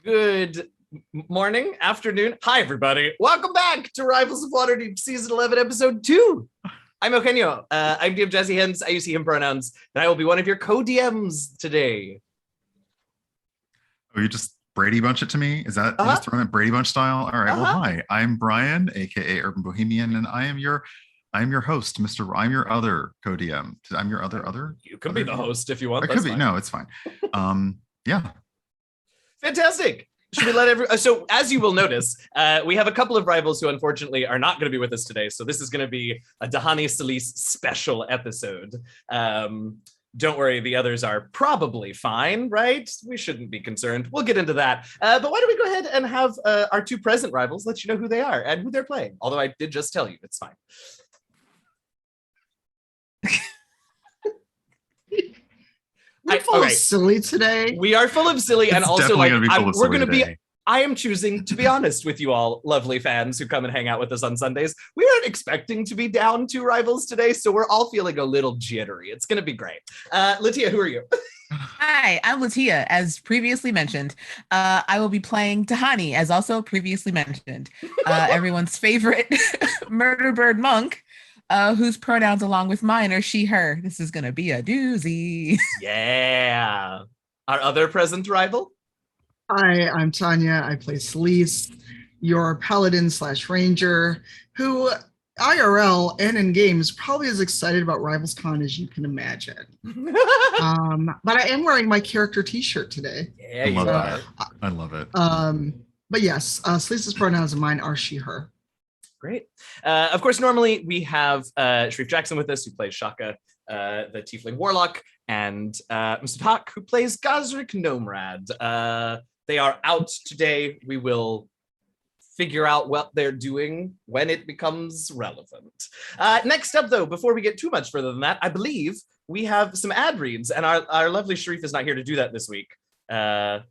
Good morning, afternoon. Hi, everybody. Welcome back to Rivals of Waterdeep Season 11, Episode 2. I'm Eugenio. I'm DM Jesse Hens. I use he, him pronouns, and I will be one of your co-DMs today. Oh, you just Brady Bunch it to me? Is that you just throwing it Brady Bunch style? All right. Well, hi. I'm Brian, aka Urban Bohemian, and I am your host, Mr. I'm your other co-DM. I'm your other. You can be the host if you want. I could be. No, it's fine. Yeah. Fantastic. Should we let so as you will notice, we have a couple of rivals who unfortunately are not going to be with us today. So this is going to be a D'hani Selise special episode. Don't worry, the others are probably fine, right? We shouldn't be concerned. We'll get into that. But why don't we go ahead and have our two present rivals let you know who they are and who they're playing. Although I did just tell you, it's fine. We're full of silly today. We are full of silly, and also like we're going to be. I am choosing to be honest with you all, lovely fans who come and hang out with us on Sundays. We aren't expecting to be down two rivals today, so we're all feeling a little jittery. It's going to be great. LaTia, who are you? Hi, I'm LaTia, as previously mentioned. I will be playing D'hani, as also previously mentioned. Everyone's favorite murder bird monk. Whose pronouns along with mine are she, her. This is going to be a doozy. Yeah. Our other present rival? Hi, I'm Tanya. I play Selise, your paladin / ranger, who IRL and in game is probably as excited about RivalsCON as you can imagine. But I am wearing my character t-shirt today. Yeah, I love that. I love it. But yes, Selise's pronouns and mine are she, her. Great. Of course, normally we have Shareef Jackson with us, who plays Shaka, the Tiefling Warlock, and Masood Haque, who plays Gazric Gnomrad. They are out today. We will figure out what they're doing when it becomes relevant. Next up, though, before we get too much further than that, I believe we have some ad reads, and our lovely Shareef is not here to do that this week. Am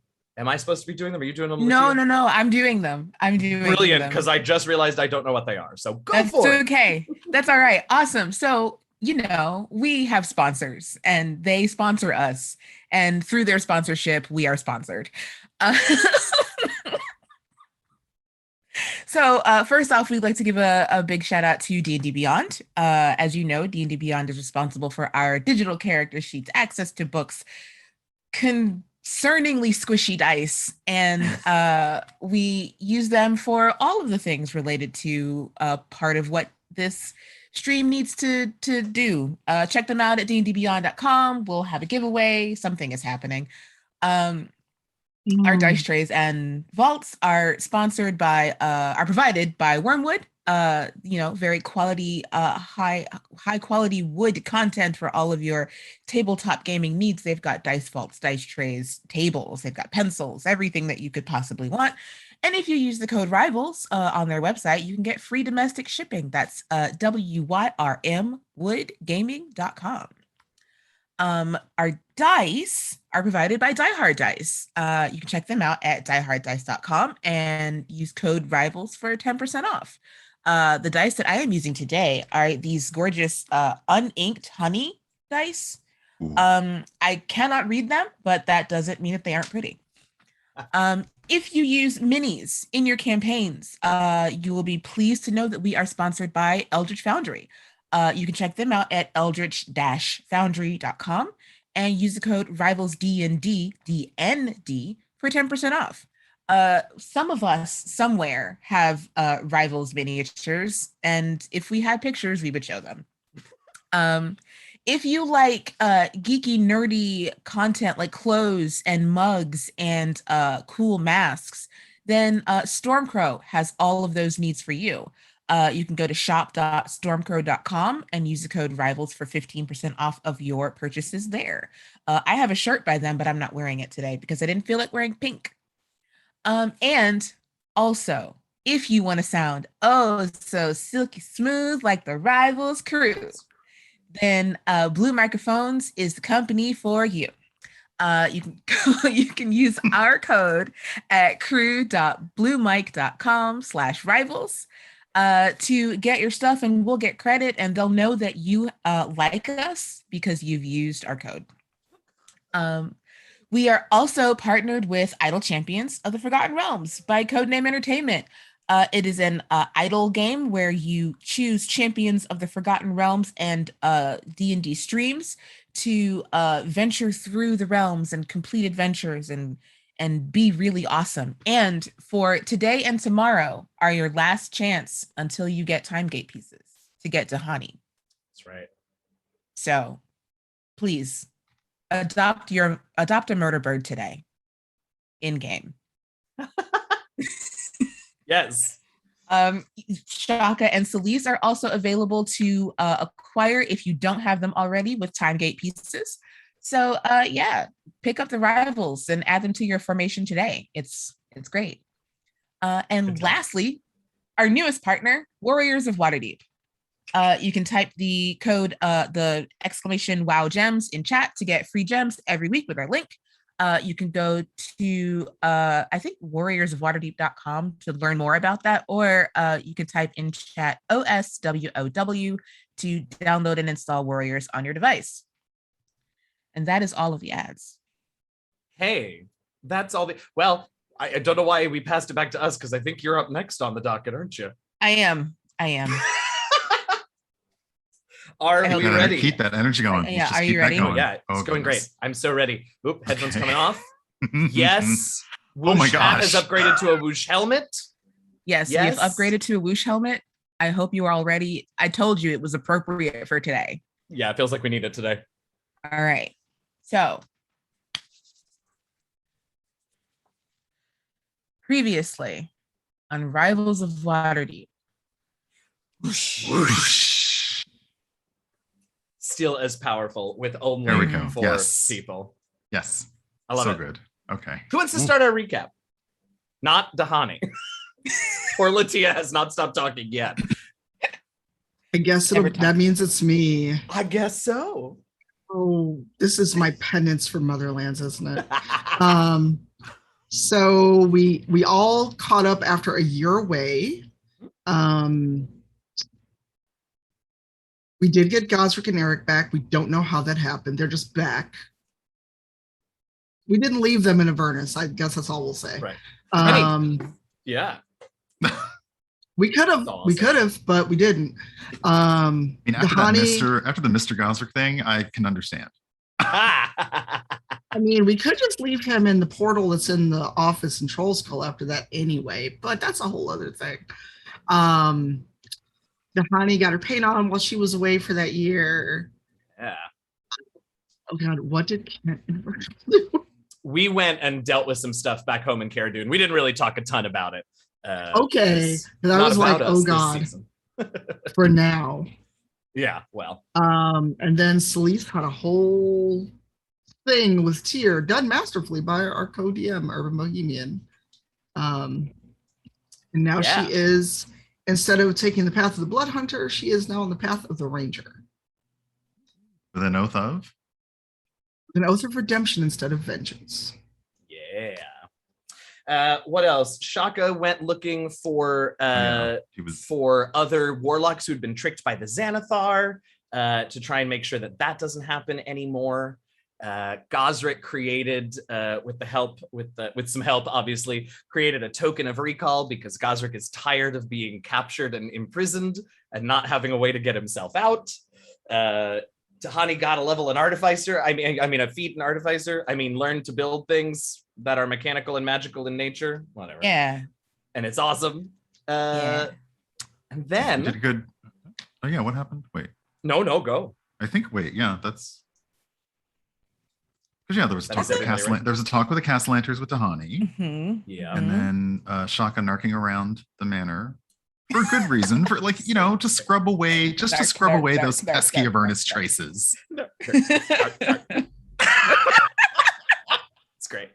I supposed to be doing them? Are you doing them? No. I'm doing them. Brilliant, because I just realized I don't know what they are. So That's for it. Okay. That's all right. Awesome. So, we have sponsors, and they sponsor us. And through their sponsorship, we are sponsored. So first off, we'd like to give a big shout out to D&D Beyond. As you know, D&D Beyond is responsible for our digital character sheets, access to books, concerningly squishy dice, and we use them for all of the things related to part of what this stream needs to do. Check them out at dndbeyond.com. We'll have a giveaway. Something is happening. Our dice trays and vaults are provided by Wyrmwood. Very quality, high quality wood content for all of your tabletop gaming needs. They've got dice vaults, dice trays, tables. They've got pencils, everything that you could possibly want. And if you use the code RIVALS on their website, you can get free domestic shipping. That's WYRMwoodgaming.com. Our dice are provided by Die Hard Dice. You can check them out at dieharddice.com and use code RIVALS for 10% off. The dice that I am using today are these gorgeous uninked honey dice. I cannot read them, but that doesn't mean that they aren't pretty. If you use minis in your campaigns, you will be pleased to know that we are sponsored by Eldritch Foundry. You can check them out at eldritch-foundry.com and use the code RIVALSDND, DND, for 10% off. Some of us somewhere have Rivals miniatures, and if we had pictures, we would show them. If you like geeky, nerdy content like clothes and mugs and cool masks, then Stormcrow has all of those needs for you. You can go to shop.stormcrow.com and use the code RIVALS for 15% off of your purchases there. I have a shirt by them, but I'm not wearing it today because I didn't feel like wearing pink. And also, if you want to sound so silky smooth like the Rivals crew, then Blue Microphones is the company for you. You can use our code at crew.bluemic.com/rivals to get your stuff, and we'll get credit, and they'll know that you like us because you've used our code. We are also partnered with Idle Champions of the Forgotten Realms by Codename Entertainment. It is an idle game where you choose champions of the Forgotten Realms and D&D streams to venture through the realms and complete adventures and be really awesome. And for today and tomorrow are your last chance until you get time gate pieces to get D'hani. That's right. So please adopt a murder bird today in game. Yes. Shaka and Selise are also available to acquire if you don't have them already with time gate pieces. So yeah, pick up the Rivals and add them to your formation today. It's great. And lastly, our newest partner, Warriors of Waterdeep. You can type the code, the exclamation WOW gems in chat to get free gems every week with our link. You can go to, I think, warriorsofwaterdeep.com to learn more about that, or you can type in chat OSWOW to download and install Warriors on your device. And that is all of the ads. Hey, that's all well, I don't know why we passed it back to us, because I think you're up next on the docket, aren't you? I am. Are we ready? Keep that energy going. Yeah, are you ready? Oh, yeah, it's going great. I'm so ready. Oop, headphones coming off. Yes. Oh my gosh. Has upgraded to a whoosh helmet. Yes, you've upgraded to a whoosh helmet. I hope you are all ready. I told you it was appropriate for today. Yeah, it feels like we need it today. All right. So previously on Rivals of Waterdeep. Whoosh. Whoosh. Still as powerful with only 4 people. Yes. I love it. So good. Okay. Who wants to start our recap? Not D'hani. Or LaTia has not stopped talking yet. I guess that means it's me. I guess so. Oh, this is my penance for Motherlands, isn't it? So we all caught up after a year away. We did get Gosrick and Eric back. We don't know how that happened. They're just back. We didn't leave them in Avernus. I guess that's all we'll say. Right. Yeah. We could have, but we didn't. After the Mr. Gosrick thing, I can understand. I mean, we could just leave him in the portal that's in the office in Troll Skull after that anyway, but that's a whole other thing. D'hani got her paint on while she was away for that year. Yeah. Oh God, what did Kent and Virgil do? We went and dealt with some stuff back home in Cara Dune. We didn't really talk a ton about it. Okay. That was like, oh God. For now. Yeah, well. And then Selise had a whole thing with Tyr done masterfully by our co-DM, Urban Bohemian. And now she is, instead of taking the path of the Blood Hunter, she is now on the path of the Ranger. With an oath of? An oath of redemption instead of vengeance. Yeah. What else? Shaka went looking for for other warlocks who'd been tricked by the Xanathar to try and make sure that that doesn't happen anymore. Gosrick created, with some help, obviously, created a token of recall because Gosrick is tired of being captured and imprisoned and not having a way to get himself out. D'hani got a level in Artificer. I mean a feat in Artificer. I mean, learned to build things that are mechanical and magical in nature. Whatever. Yeah. And it's awesome. And then you did good. Oh yeah, what happened? Wait. No, go. I think. Wait. Yeah, that's. Because there was a talk with there was a talk with the Castellanters with D'hani. Mm-hmm. Yeah. And then Shaka narking around the manor. For good reason, for to scrub away, those pesky Avernus traces. It's great.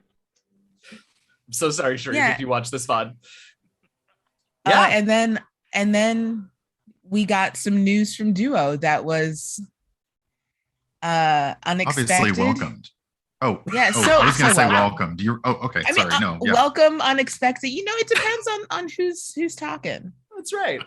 I'm so sorry, Shareef, if you watch this VOD. Yeah, and then we got some news from Duo that was unexpected. Obviously welcomed. Oh, yeah. I was gonna say welcomed. Okay. Sorry, no. Yeah. Welcome, unexpected. It depends on who's talking. That's right.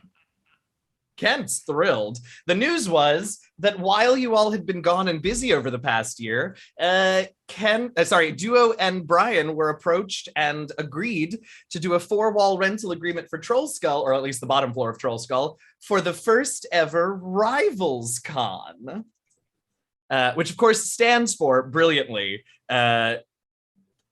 Kent's thrilled. The news was that while you all had been gone and busy over the past year, Duo and Brian were approached and agreed to do a 4-wall rental agreement for Troll Skull, or at least the bottom floor of Troll Skull, for the first ever RivalsCON, which of course stands for, brilliantly,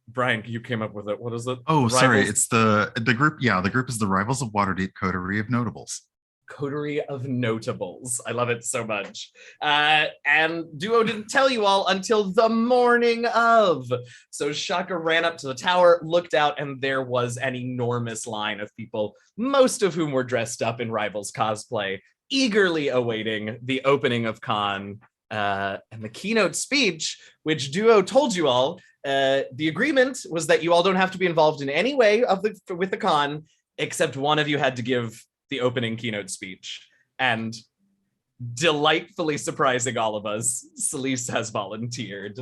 Brian, you came up with it. What is it? Oh, sorry. It's the group. Yeah, the group is the Rivals of Waterdeep Coterie of Notables. Coterie of Notables. I love it so much. And Duo didn't tell you all until the morning of. So Shaka ran up to the tower, looked out, and there was an enormous line of people, most of whom were dressed up in Rivals cosplay, eagerly awaiting the opening of Con and the keynote speech, which Duo told you all. The agreement was that you all don't have to be involved in any way with the con, except one of you had to give the opening keynote speech. And delightfully surprising all of us, Selise has volunteered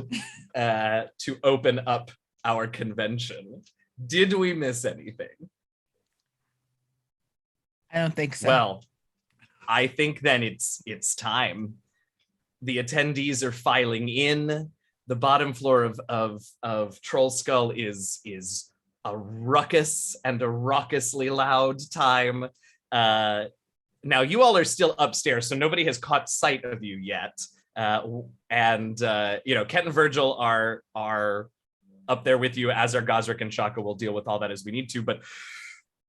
to open up our convention. Did we miss anything? I don't think so. Well, I think then it's time. The attendees are filing in. The bottom floor of Troll Skull is a ruckus and a raucously loud time. Now you all are still upstairs, so nobody has caught sight of you yet. Kent and Virgil are up there with you, as are Gosrick and Shaka. Will deal with all that as we need to. But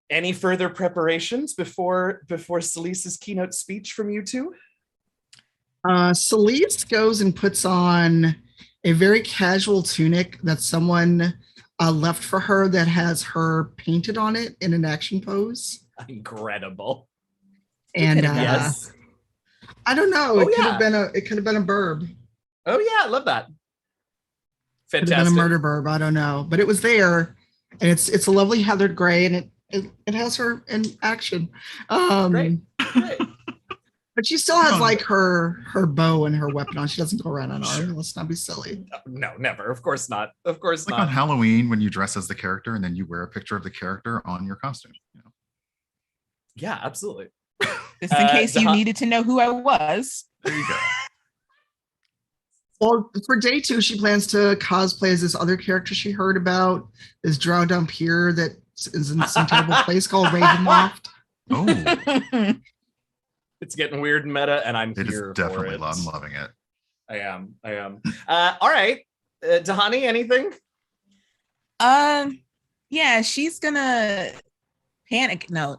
any further preparations before Selise's keynote speech from you two? Selise goes and puts on a very casual tunic that someone left for her that has her painted on it in an action pose. Incredible. And yes. I don't know. It could have been a burb. Oh yeah, I love that. Fantastic. Could have been a murder burb. I don't know, but it was there, and it's a lovely heathered gray, and it has her in action. Great. But she still has like her bow and her weapon on. She doesn't go around on arm. Let's not be silly. No, never. Of course not. Of course like not. On Halloween when you dress as the character and then you wear a picture of the character on your costume. You know? Yeah, absolutely. Just in case you needed to know who I was. There you go. Well, for day 2, she plans to cosplay as this other character she heard about, this drow dump here that is in some terrible place called Ravenloft. Oh. It's getting weird and meta, and I'm it here is definitely for it. I'm loving it. I am. All right. D'hani, anything? Yeah, she's gonna panic. No.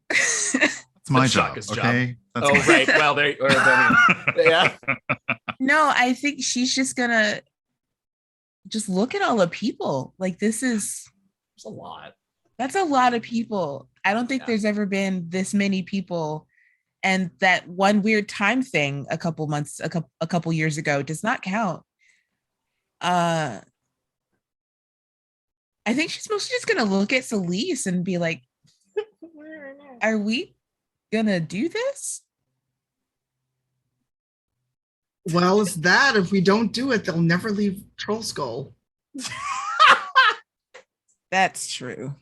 It's my job, okay? That's right. Well, yeah. No, I think she's just gonna just look at all the people. Like there's a lot. That's a lot of people. I don't think there's ever been this many people, and that one weird time thing a couple years ago does not count. I think she's mostly just gonna look at Selise and be like, "Are we gonna do this?" Well, it's that if we don't do it, they'll never leave Troll Skull. That's true.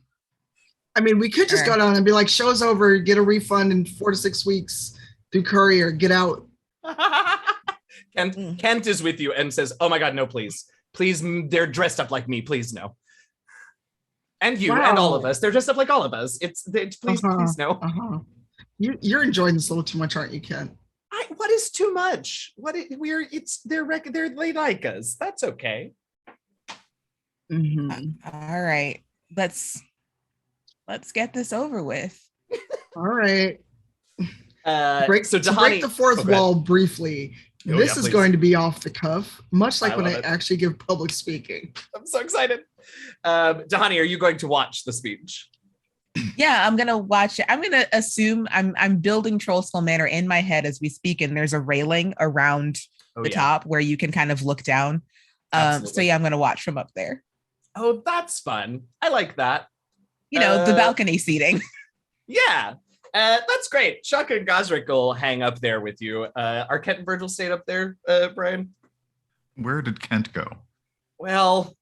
I mean, we could just go down and be like, show's over, get a refund in 4 to 6 weeks through courier, get out. Kent is with you and says, oh my God, no, please. Please, they're dressed up like me, please no. And you and all of us, they're dressed up like all of us. Please no. You're enjoying this a little too much, aren't you, Kent? What is too much? They like us. That's okay. Mm-hmm. All right, let's get this over with. All right. Break the fourth wall briefly. This is going to be off the cuff, much like when I actually give public speaking. I'm so excited. D'hani, are you going to watch the speech? Yeah, I'm gonna watch it. I'm gonna assume I'm building Troll Skull Manor in my head as we speak, and there's a railing around the top where you can kind of look down. So yeah, I'm gonna watch from up there. Oh, that's fun. I like that. The balcony seating. Yeah, that's great. Shaka and Gosrick will hang up there with you. Are Kent and Virgil stayed up there, Brian? Where did Kent go? Well,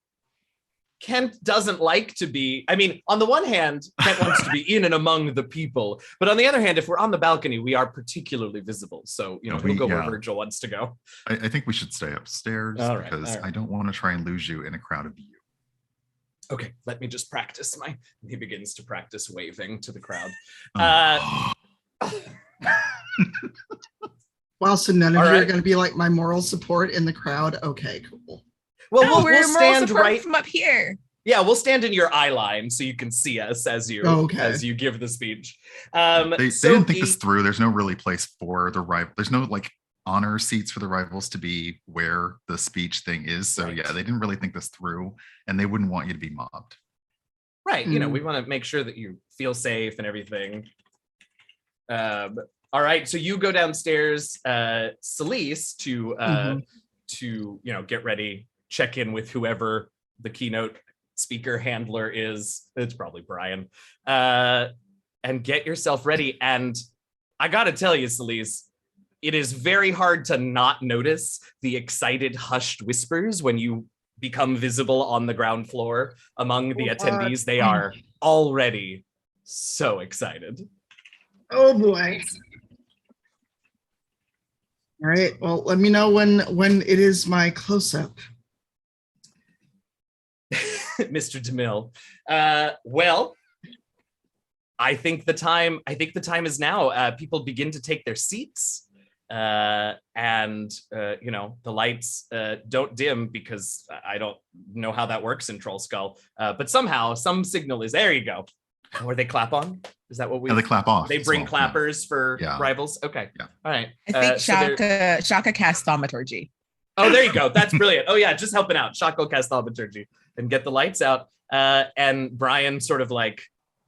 Kent doesn't like to be, I mean, on the one hand, Kent wants to be in and among the people. But on the other hand, if we're on the balcony, we are particularly visible. So, we'll go where Virgil wants to go. I think we should stay upstairs because I don't want to try and lose you in a crowd of you. Okay, let me just practice he begins to practice waving to the crowd. Wow, so none of you right. are going to be like my moral support in the crowd? Okay, cool. Well, we'll stand right from up here. Yeah, we'll stand in your eye line so you can see us as you give the speech. They didn't think this through. There's no really place for the rival. There's no like honor seats for the rivals to be where the speech thing is. So right. Yeah, they didn't really think this through, and they wouldn't want you to be mobbed. Right. We want to make sure that you feel safe and everything. All right. So you go downstairs, Selise, to get ready, check in with whoever the keynote speaker handler is. It's probably Brian. And get yourself ready. And I gotta tell you, Selise, it is very hard to not notice the excited hushed whispers when you become visible on the ground floor among the attendees. They are already so excited. Oh boy. All right, well, let me know when it is my close-up. Mr. DeMille. Well, I think the time is now. People begin to take their seats, and the lights don't dim because I don't know how that works in Troll Skull. But somehow some signal is there. You go. Or they clap on. Is that what we? They clap off. They bring clappers for rivals. Okay. Yeah. All right. I think Shaka casts thaumaturgy. Oh, there you go. That's brilliant. Oh yeah, just helping out. Shaka will cast thaumaturgy and get the lights out. And Brian sort of like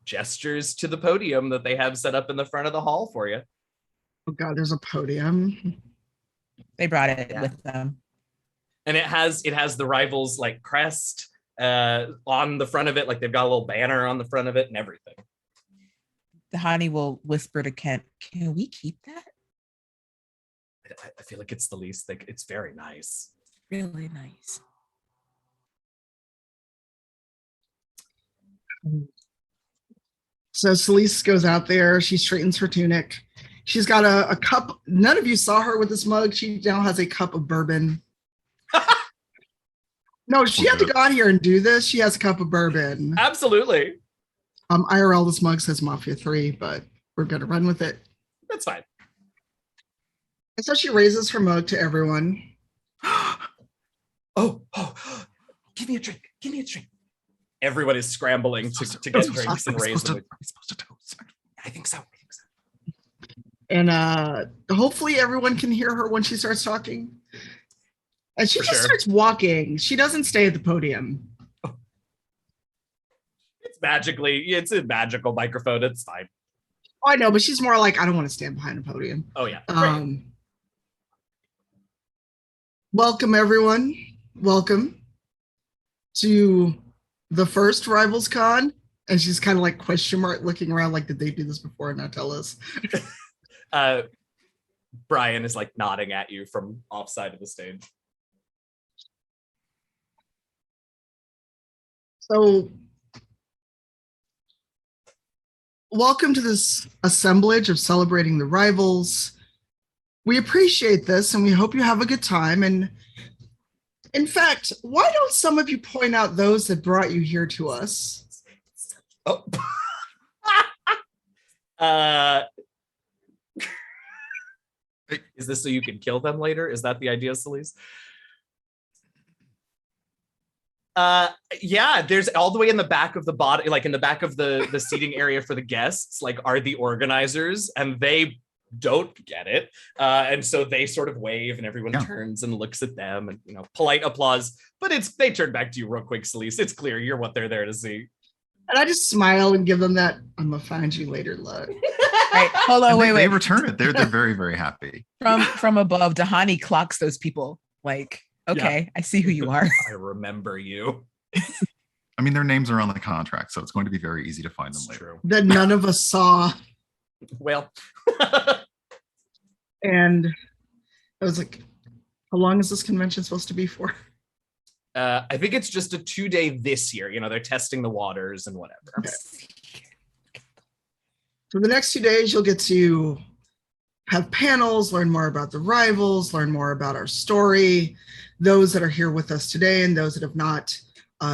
gestures to the podium that they have set up in the front of the hall for you. Oh God, there's a podium. They brought it with them. And it has the rivals like crest on the front of it. Like they've got a little banner on the front of it and everything. D'hani will whisper to Kent, "Can we keep that?" I feel like it's the least thing. It's very nice. Really nice. So Selise goes out there. She straightens her tunic. She's got a cup. None of you saw her with this mug. She now has a cup of bourbon. No, she had to go out here and do this. She has a cup of bourbon. Absolutely. IRL, this mug says Mafia 3, but we're going to run with it. That's fine. And so she raises her mug to everyone. Oh, give me a drink. Give me a drink. Everyone is scrambling to get drinks and raise them. I think so. And hopefully everyone can hear her when she starts talking. And she starts walking. She doesn't stay at the podium. It's a magical microphone. It's fine. Oh, I know, but she's more like, I don't want to stand behind a podium. Oh, yeah. Welcome, everyone. Welcome to the first RivalsCON. And she's kind of like question mark looking around like, did they do this before and not tell us? Brian is like nodding at you from offside of the stage. So, welcome to this assemblage of celebrating the rivals. We appreciate this and we hope you have a good time. And in fact, why don't some of you point out those that brought you here to us? Oh. Is this so you can kill them later? Is that the idea, Selise? Yeah, there's all the way in the back of the body, like in the back of the seating area for the guests, like are the organizers, and they don't get it. And so they sort of wave and everyone turns and looks at them and, polite applause, but they turn back to you real quick, Selise. It's clear you're what they're there to see. And I just smile and give them that I'm gonna find you later look. Right, hold on, wait. They return it. They're very, very happy. From above, D'hani clocks those people like, okay, I see who you are. I remember you. I mean, their names are on the contract, so it's going to be very easy to find them later. That none of us saw. Well. And I was like, how long is this convention supposed to be for? I think it's just a 2-day this year. You know, they're testing the waters and whatever. Okay. For the next 2 days, you'll get to have panels, learn more about the rivals, learn more about our story. Those that are here with us today and those that have not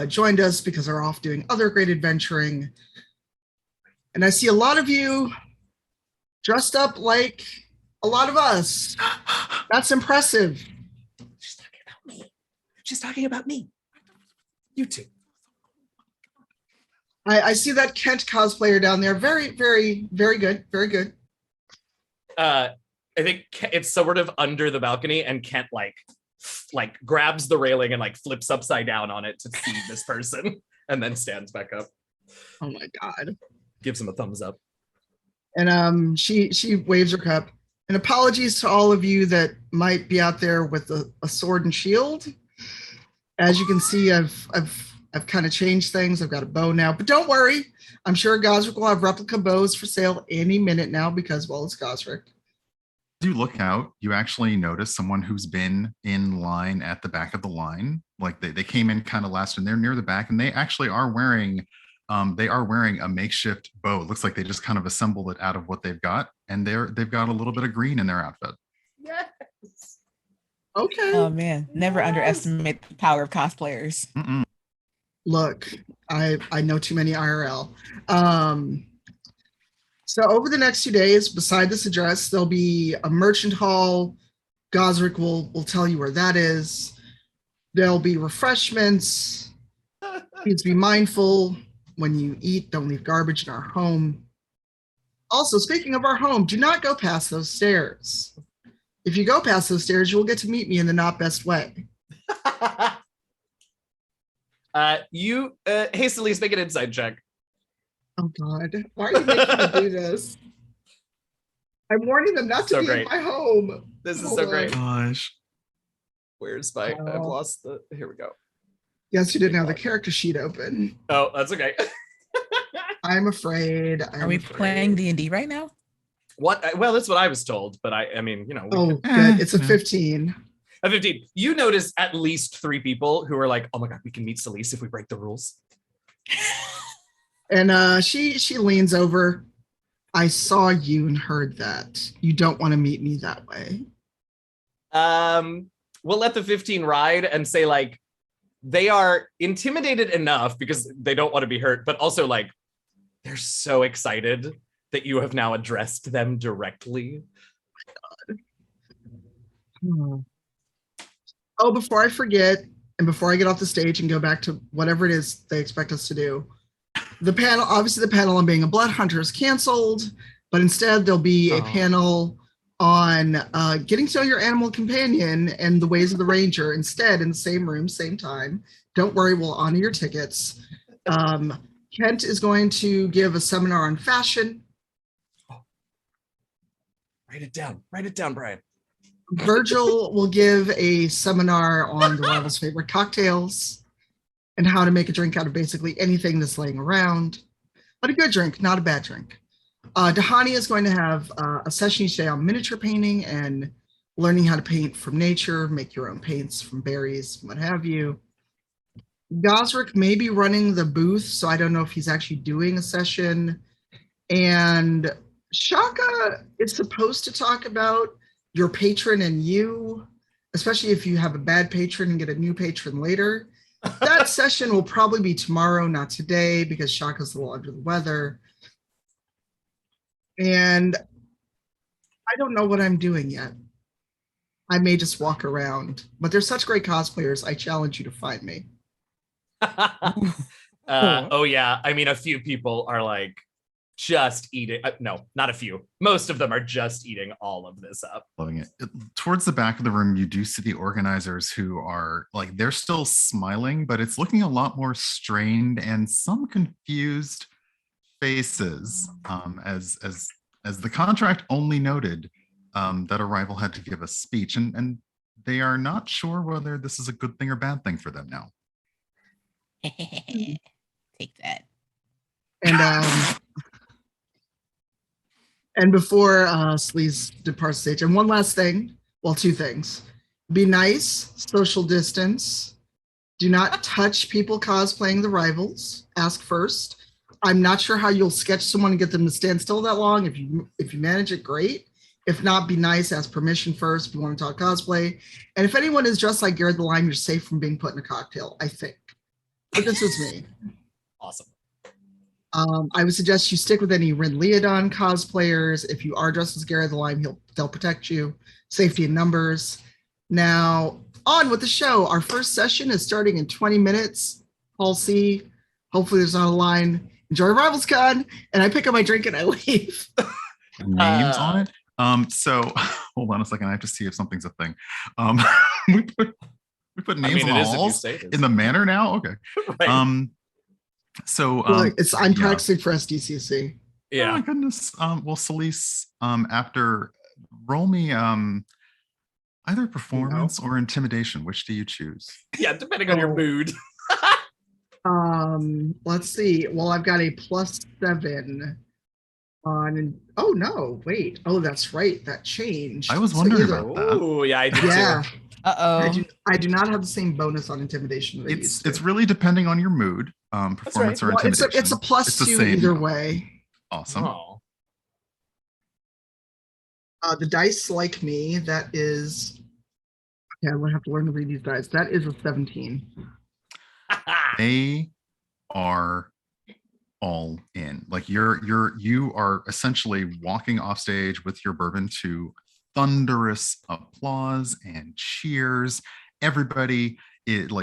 joined us because they're off doing other great adventuring. And I see a lot of you dressed up like a lot of us. That's impressive. She's talking about me. She's talking about me. You two. I see that Kent cosplayer down there. Very, very, very good. Very good. I think it's sort of under the balcony, and Kent like grabs the railing and like flips upside down on it to see this person, and then stands back up. Oh my God. Gives him a thumbs up. And she waves her cup. And apologies to all of you that might be out there with a sword and shield. As you can see, I've kind of changed things. I've got a bow now, but don't worry. I'm sure Gosrick will have replica bows for sale any minute now because, well, it's Gosrick. As you look out, you actually notice someone who's been in line at the back of the line. Like they came in kind of last and they're near the back, and they actually are wearing a makeshift bow. It looks like they just kind of assembled it out of what they've got, and they've got a little bit of green in their outfit. Yes. Okay. Oh man, never underestimate the power of cosplayers. Mm-mm. Look, I know too many IRL. So over the next 2 days, beside this address, there'll be a merchant hall. Gosrick will tell you where that is. There'll be refreshments. Please be mindful when you eat. Don't leave garbage in our home. Also, speaking of our home, do not go past those stairs. If you go past those stairs, you will get to meet me in the not best way. Hey, Selise, make an inside check. Oh God, why are you making me do this? I'm warning them not to be in my home. This is Hold so on. great. Gosh. Where's my, I've lost the, here we go. Yes, you didn't have the character sheet open. Oh, that's okay. I'm afraid. Are we playing D&D right now? What? Well, that's what I was told, but I mean, you know. Oh, good. It's a 15. A 15. You notice at least 3 people who are like, oh my God, we can meet Selise if we break the rules. And she leans over. I saw you and heard that. You don't want to meet me that way. We'll let the 15 ride and say like, they are intimidated enough because they don't want to be hurt, but also like, they're so excited that you have now addressed them directly. Oh, before I forget, and before I get off the stage and go back to whatever it is they expect us to do, the panel, obviously the panel on being a blood hunter is canceled, but instead there'll be a panel on getting to know your animal companion and the ways of the ranger instead in the same room, same time. Don't worry, we'll honor your tickets. Kent is going to give a seminar on fashion. Write it down, Brian. Virgil will give a seminar on the rivals' favorite cocktails and how to make a drink out of basically anything that's laying around, but a good drink, not a bad drink. D'hani is going to have a session each day on miniature painting and learning how to paint from nature, make your own paints from berries, what have you. Gosrick may be running the booth, so I don't know if he's actually doing a session. And Shaka is supposed to talk about your patron and you, especially if you have a bad patron and get a new patron later. That session will probably be tomorrow, not today, because Shaka's a little under the weather. And I don't know what I'm doing yet. I may just walk around, but they're such great cosplayers. I challenge you to find me. Oh yeah, I mean, a few people are like just eating. No, not a few. Most of them are just eating all of this up. Loving it. Towards the back of the room, you do see the organizers who are like, they're still smiling, but it's looking a lot more strained and some confused faces, as the contract only noted that a rival had to give a speech, and they are not sure whether this is a good thing or bad thing for them now. Take that. And before Selise departs the stage, and one last thing, well, 2 things. Be nice, social distance, Do not touch people cosplaying the rivals. Ask first. I'm not sure how you'll sketch someone and get them to stand still that long. If you manage it, great. If not, be nice. Ask permission first if you want to talk cosplay. And if anyone is dressed like Garrett the Lime, you're safe from being put in a cocktail, I think. But this is me. Awesome. I would suggest you stick with any Rin Leodon cosplayers. If you are dressed as Garrett the Lime, they'll protect you. Safety in numbers. Now, on with the show. Our first session is starting in 20 minutes. Hall C. Hopefully there's not a line. Enjoy RivalsCON. And I pick up my drink and I leave. Names on it. So hold on a second. I have to see if something's a thing. We put names on the walls in the Manor now. Okay. Right. So I'm practicing for SDCC. Yeah. Oh my goodness. Well, Selise, after roll me either performance or intimidation. Which do you choose? Yeah, depending on your mood. Let's see. Well, I've got a +7 on. Oh no, wait. Oh, that's right. That changed. I was wondering about that. Oh, yeah, I did too. Uh-oh. I do not have the same bonus on intimidation. It's really depending on your mood, performance or intimidation. It's a +2 either way. Awesome. Oh. The dice like me. That is. Yeah, I'm gonna have to learn to read these dice. That is a 17. They are all in. Like you are essentially walking off stage with your bourbon to thunderous applause and cheers. Everybody,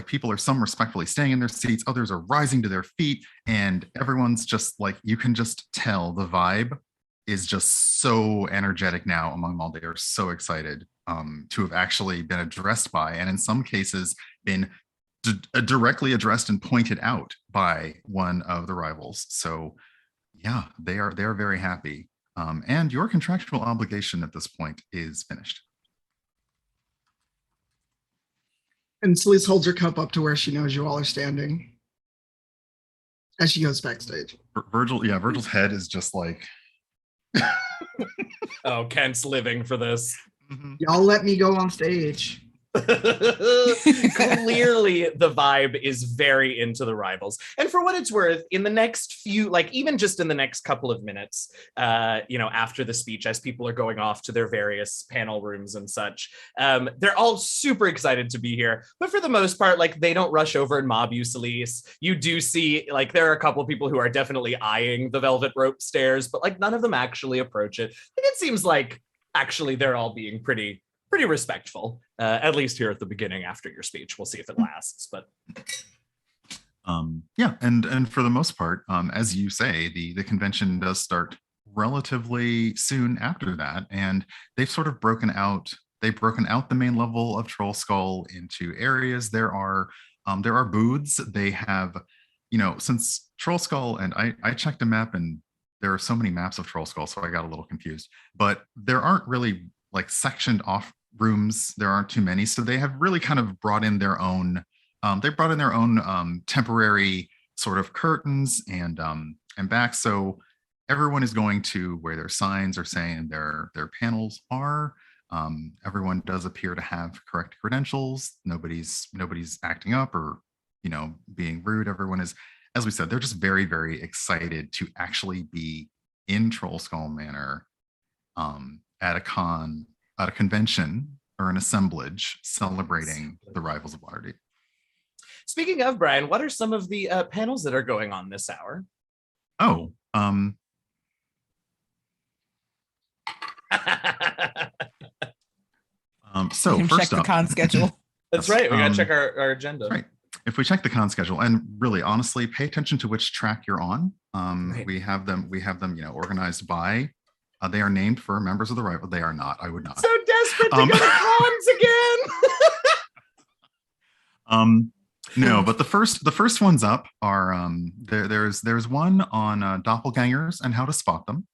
people are some respectfully staying in their seats, others are rising to their feet, and everyone's just like, you can just tell the vibe is just so energetic now among them all. They are so excited to have actually been addressed by, and in some cases been directly addressed and pointed out by one of the rivals. So yeah, they are very happy. And your contractual obligation at this point is finished. And Selise holds her cup up to where she knows you all are standing as she goes backstage. Virgil's head is just like, oh, Kent's living for this. Y'all let me go on stage. Clearly the vibe is very into the rivals, and for what it's worth, in the next few, like even just in the next couple of minutes, after the speech, as people are going off to their various panel rooms and such, they're all super excited to be here, but for the most part, like, they don't rush over and mob you, Selise. You do see, like, there are a couple of people who are definitely eyeing the velvet rope stairs, but like none of them actually approach it. And it seems like actually they're all being pretty respectful, at least here at the beginning after your speech. We'll see if it lasts, but yeah, and for the most part, as you say, the convention does start relatively soon after that, and they've sort of broken out the main level of Troll Skull into areas. There are booths. They have, since Troll Skull, and I checked a map, and there are so many maps of Troll Skull, so I got a little confused, but there aren't really like sectioned off rooms. There aren't too many, so they have really kind of brought in their own temporary sort of curtains and back, so everyone is going to where their signs are saying their panels are. Everyone does appear to have correct credentials. Nobody's acting up or being rude. Everyone is, as we said, they're just very, very excited to actually be in Troll Skull Manor at a convention or an assemblage celebrating the rivals of Waterdeep. Speaking of, Brian, what are some of the panels that are going on this hour? Oh, so Check first the up, con schedule. That's right. We gotta check our agenda. Right. If we check the con schedule, and really honestly, pay attention to which track you're on. Right. We have them, organized by. They are named for members of the rival. They are not. I would not. So desperate to go to cons again. No, but the first ones up are there's one on doppelgangers and how to spot them.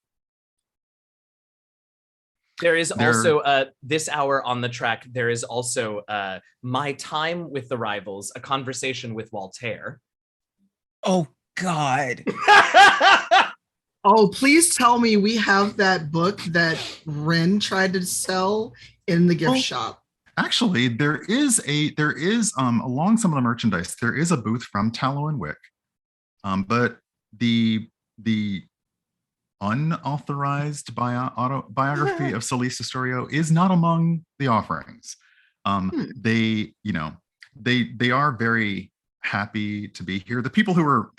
There is also this hour on the track. There is also My Time with the Rivals, a conversation with Voltaire. Oh God. Oh, please tell me we have that book that Rin tried to sell in the gift shop. Actually, there is along some of the merchandise, there is a booth from Tallow and Wick. But the unauthorized autobiography of Selise Historio is not among the offerings. They, they are very happy to be here. The people who are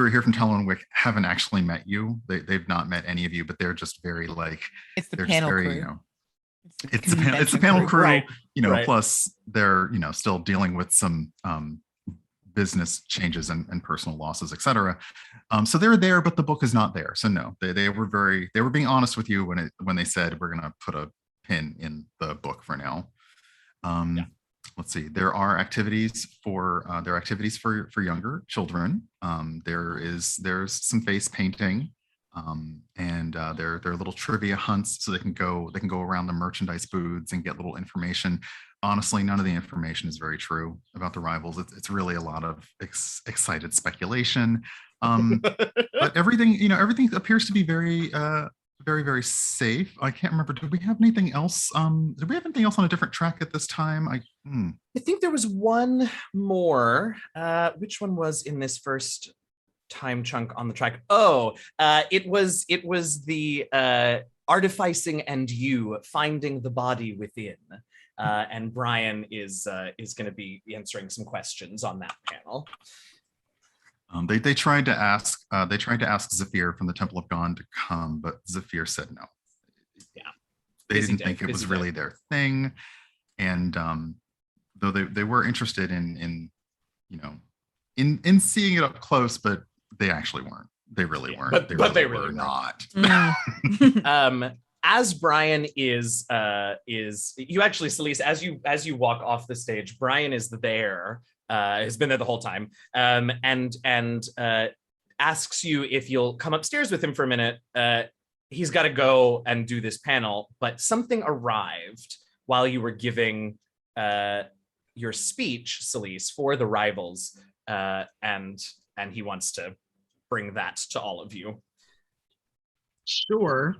here from Tallow and Wick haven't actually met you. They've not met any of you, but they're just very like, It's the they're panel just very, crew. it's the panel crew, Right. Plus they're, still dealing with some business changes and personal losses, etc. So they're there, but the book is not there. So no, they were being honest with you when they said we're gonna put a pin in the book for now. Let's see. There are activities for younger children. There's some face painting, and there are little trivia hunts, so they can go around the merchandise booths and get little information. Honestly, none of the information is very true about the rivals. It's really a lot of excited speculation. But everything appears to be very, very, very safe. I can't remember. Did we have anything else? Did we have anything else on a different track at this time? I think there was one more. Which one was in this first time chunk on the track? It was the artificing and you finding the body within. And Brian is going to be answering some questions on that panel. They tried to ask Zephyr from the Temple of Gone to come, but Zephyr said no. Yeah, they didn't think it was really their thing, and though they were interested in seeing it up close, but they actually weren't. They really weren't. But they really were not. As Brian is you actually, Selise, as you walk off the stage, Brian is there, has been there the whole time, and asks you if you'll come upstairs with him for a minute. He's got to go and do this panel, but something arrived while you were giving your speech, Selise, for the rivals, and he wants to bring that to all of you. Sure.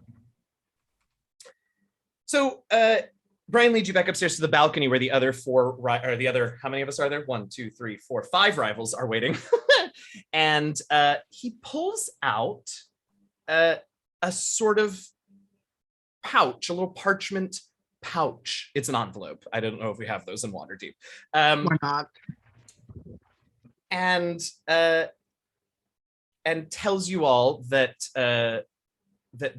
So Brian leads you back upstairs to the balcony where the other how many of us are there? 1, 2, 3, 4, 5 rivals are waiting. And he pulls out a sort of pouch, a little parchment pouch. It's an envelope. I don't know if we have those in Waterdeep. Why not? And tells you all that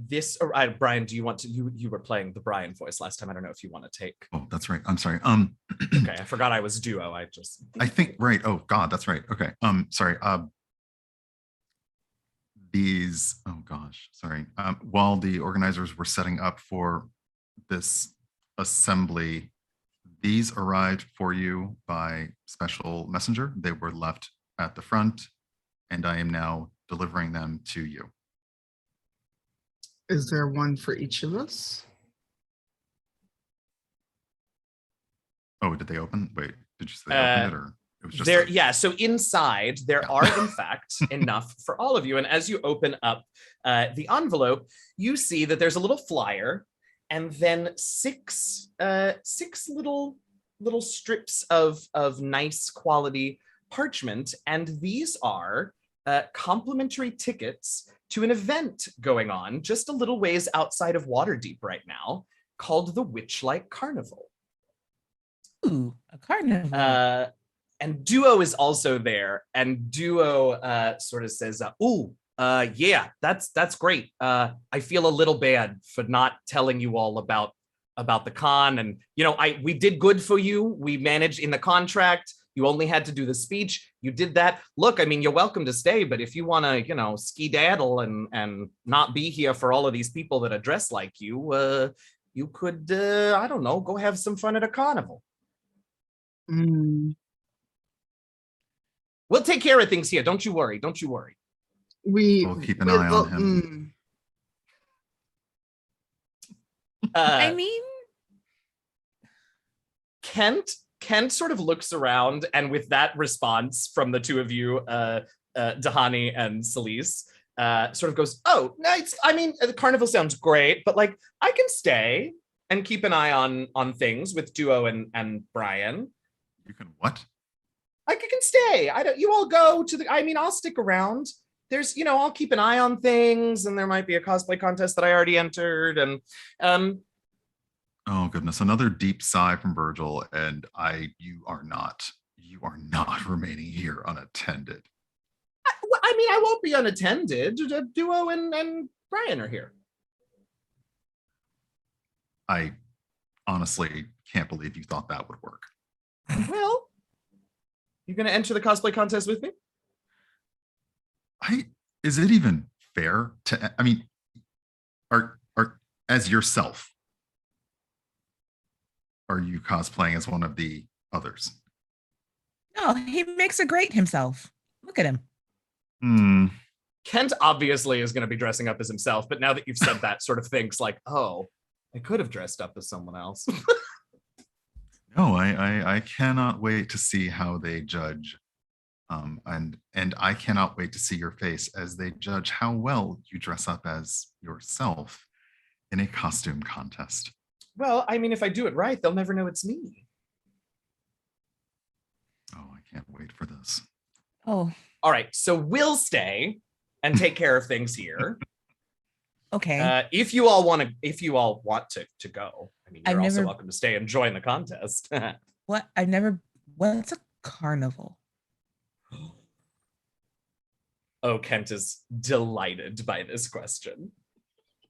this, Brian, do you want to, you were playing the Brian voice last time. I don't know if you want to take. Oh, that's right. I'm sorry. Okay, I forgot I was duo. I think, right. Oh God, that's right. Okay. Sorry. While the organizers were setting up for this assembly, these arrived for you by special messenger. They were left at the front, and I am now delivering them to you. Is there one for each of us? Oh, did they open? Wait, did you say they opened it, or it was just there? Yeah. So inside there are in fact enough for all of you. And as you open up the envelope, you see that there's a little flyer, and then six little strips of nice quality parchment, and these are complimentary tickets to an event going on just a little ways outside of Waterdeep right now called the Witchlight Carnival. Ooh, a carnival. And Duo is also there, and Duo sort of says, yeah, that's great. I feel a little bad for not telling you all about the con, and we did good for you. We managed in the contract. You only had to do the speech. You did that. Look, I mean, you're welcome to stay, but if you want to, ski-daddle and not be here for all of these people that are dressed like you, you could, I don't know, go have some fun at a carnival. Mm. We'll take care of things here. Don't you worry. We'll keep an eye on him. I mean, Kent sort of looks around, and with that response from the two of you, D'hani and Selise, sort of goes, "Oh, nice. I mean, the carnival sounds great, but I can stay. and keep an eye on things with Duo and Brian. You can what? I can stay. You all go to the, I mean, I'll stick around. There's, I'll keep an eye on things, and there might be a cosplay contest that I already entered. And oh goodness, another deep sigh from Virgil. And you are not remaining here unattended. I mean, I won't be unattended. Duo and Brian are here. I honestly can't believe you thought that would work. Well, you gonna enter the cosplay contest with me? Is it even fair to, I mean, are as yourself, are you cosplaying as one of the others? No, he makes a great himself. Look at him. Kent obviously is going to be dressing up as himself, but now that you've said that, sort of thinks like, oh, I could have dressed up as someone else. No, I cannot wait to see how they judge. And I cannot wait to see your face as they judge how well you dress up as yourself in a costume contest. Well, I mean, if I do it right, they'll never know it's me. Oh, I can't wait for this. Oh. All right, so we'll stay and take care of things here. Okay. If you all want to go, I mean, you're also welcome to stay and join the contest. What's a carnival? Oh, Kent is delighted by this question.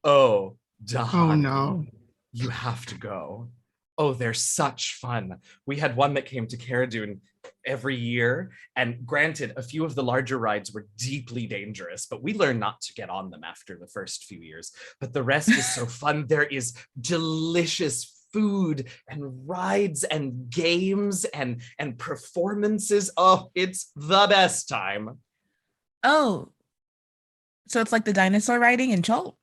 Oh, D'hani, oh no. You have to go. Oh, they're such fun. We had one that came to Caradune every year, and granted, a few of the larger rides were deeply dangerous, but we learned not to get on them after the first few years. But the rest is so fun. There is delicious food and rides and games and performances. Oh, it's the best time. Oh, so it's like the dinosaur riding in Chol.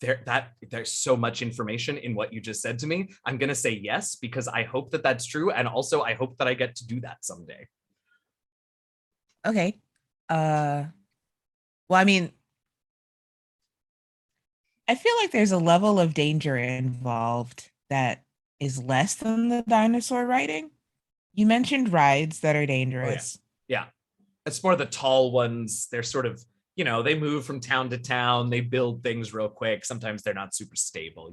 There's so much information in what you just said to me. I'm gonna say yes because I hope that that's true, and also I hope that I get to do that someday. Okay. Well, I mean, I feel like there's a level of danger involved that is less than the dinosaur riding. You mentioned rides that are dangerous. Oh, yeah. It's more the tall ones. They're sort of, they move from town to town. They build things real quick. Sometimes they're not super stable,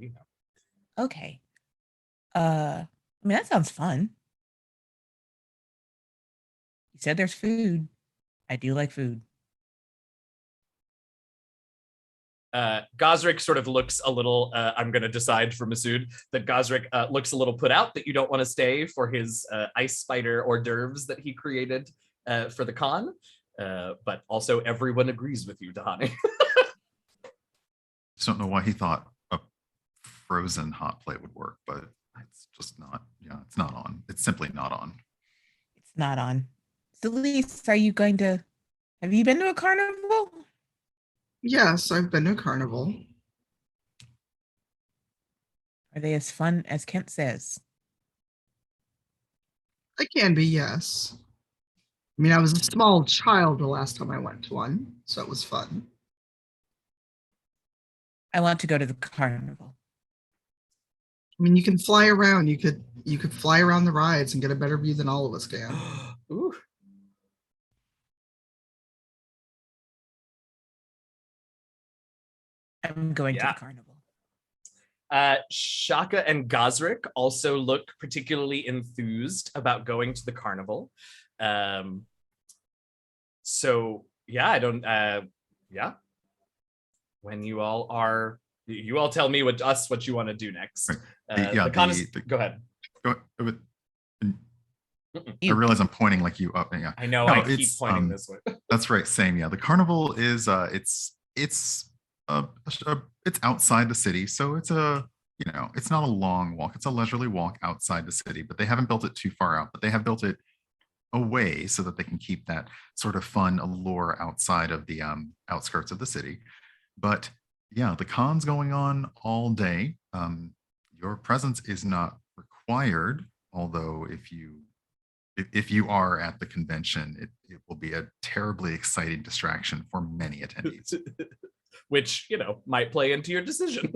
Okay. I mean, that sounds fun. You said there's food. I do like food. Gosrick sort of looks a little, I'm going to decide for Masood that Gosrick looks a little put out that you don't want to stay for his ice spider hors d'oeuvres that he created for the con. But also everyone agrees with you, D'hani. Just don't know why he thought a frozen hot plate would work, but it's just not. Yeah, it's not on. It's simply not on. It's not on. Selise, have you been to a carnival? Yes, I've been to a carnival. Are they as fun as Kent says? They can be, yes. I mean, I was a small child the last time I went to one, so it was fun. I want to go to the carnival. I mean, you can fly around. You could fly around the rides and get a better view than all of us can. Ooh. I'm going to the carnival. Shaka and Gosrick also look particularly enthused about going to the carnival. So yeah, I don't, yeah. When you all tell me what you want to do next. Go ahead. I realize I'm pointing like you up. Yeah. I know, no, I keep pointing this way. That's right, same. Yeah, the carnival is, it's outside the city, so it's it's not a long walk. It's a leisurely walk outside the city, but they haven't built it too far out, but they have built it away so that they can keep that sort of fun allure outside of the outskirts of the city. But yeah, the con's going on all day. Your presence is not required, although if you are at the convention, it will be a terribly exciting distraction for many attendees. which, might play into your decision.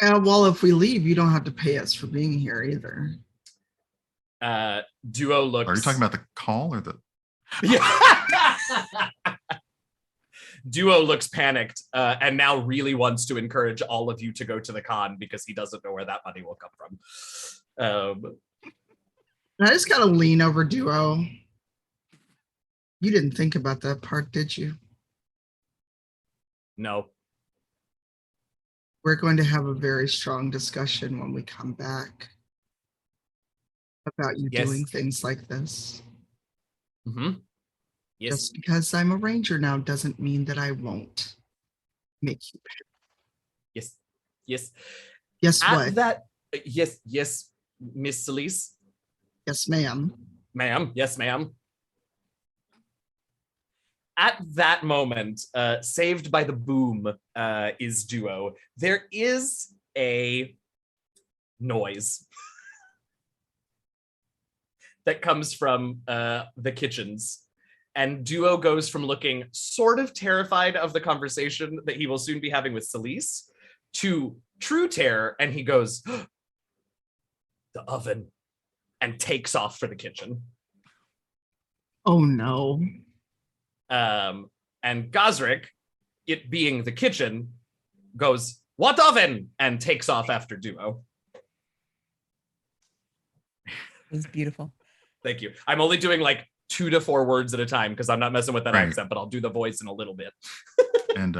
Well, if we leave, you don't have to pay us for being here either. Duo looks. Are you talking about the call or the? Yeah. Duo looks panicked and now really wants to encourage all of you to go to the con because he doesn't know where that money will come from. I just gotta lean over Duo. You didn't think about that part, did you? No. We're going to have a very strong discussion when we come back about you doing things like this. Mm-hmm. Yes. Just because I'm a ranger now doesn't mean that I won't make you pay. Yes. Yes. Yes, At what? that, yes, Miss Selise. Yes, ma'am. Ma'am, yes, ma'am. At that moment, saved by the boom, is Duo. There is a noise that comes from the kitchens. And Duo goes from looking sort of terrified of the conversation that he will soon be having with Selise to true terror. And he goes, the oven, and takes off for the kitchen. Oh, no. And Gosrick, it being the kitchen, goes, what oven? And takes off after Duo. It was beautiful. Thank you. I'm only doing like 2 to 4 words at a time because I'm not messing with that accent, but I'll do the voice in a little bit. And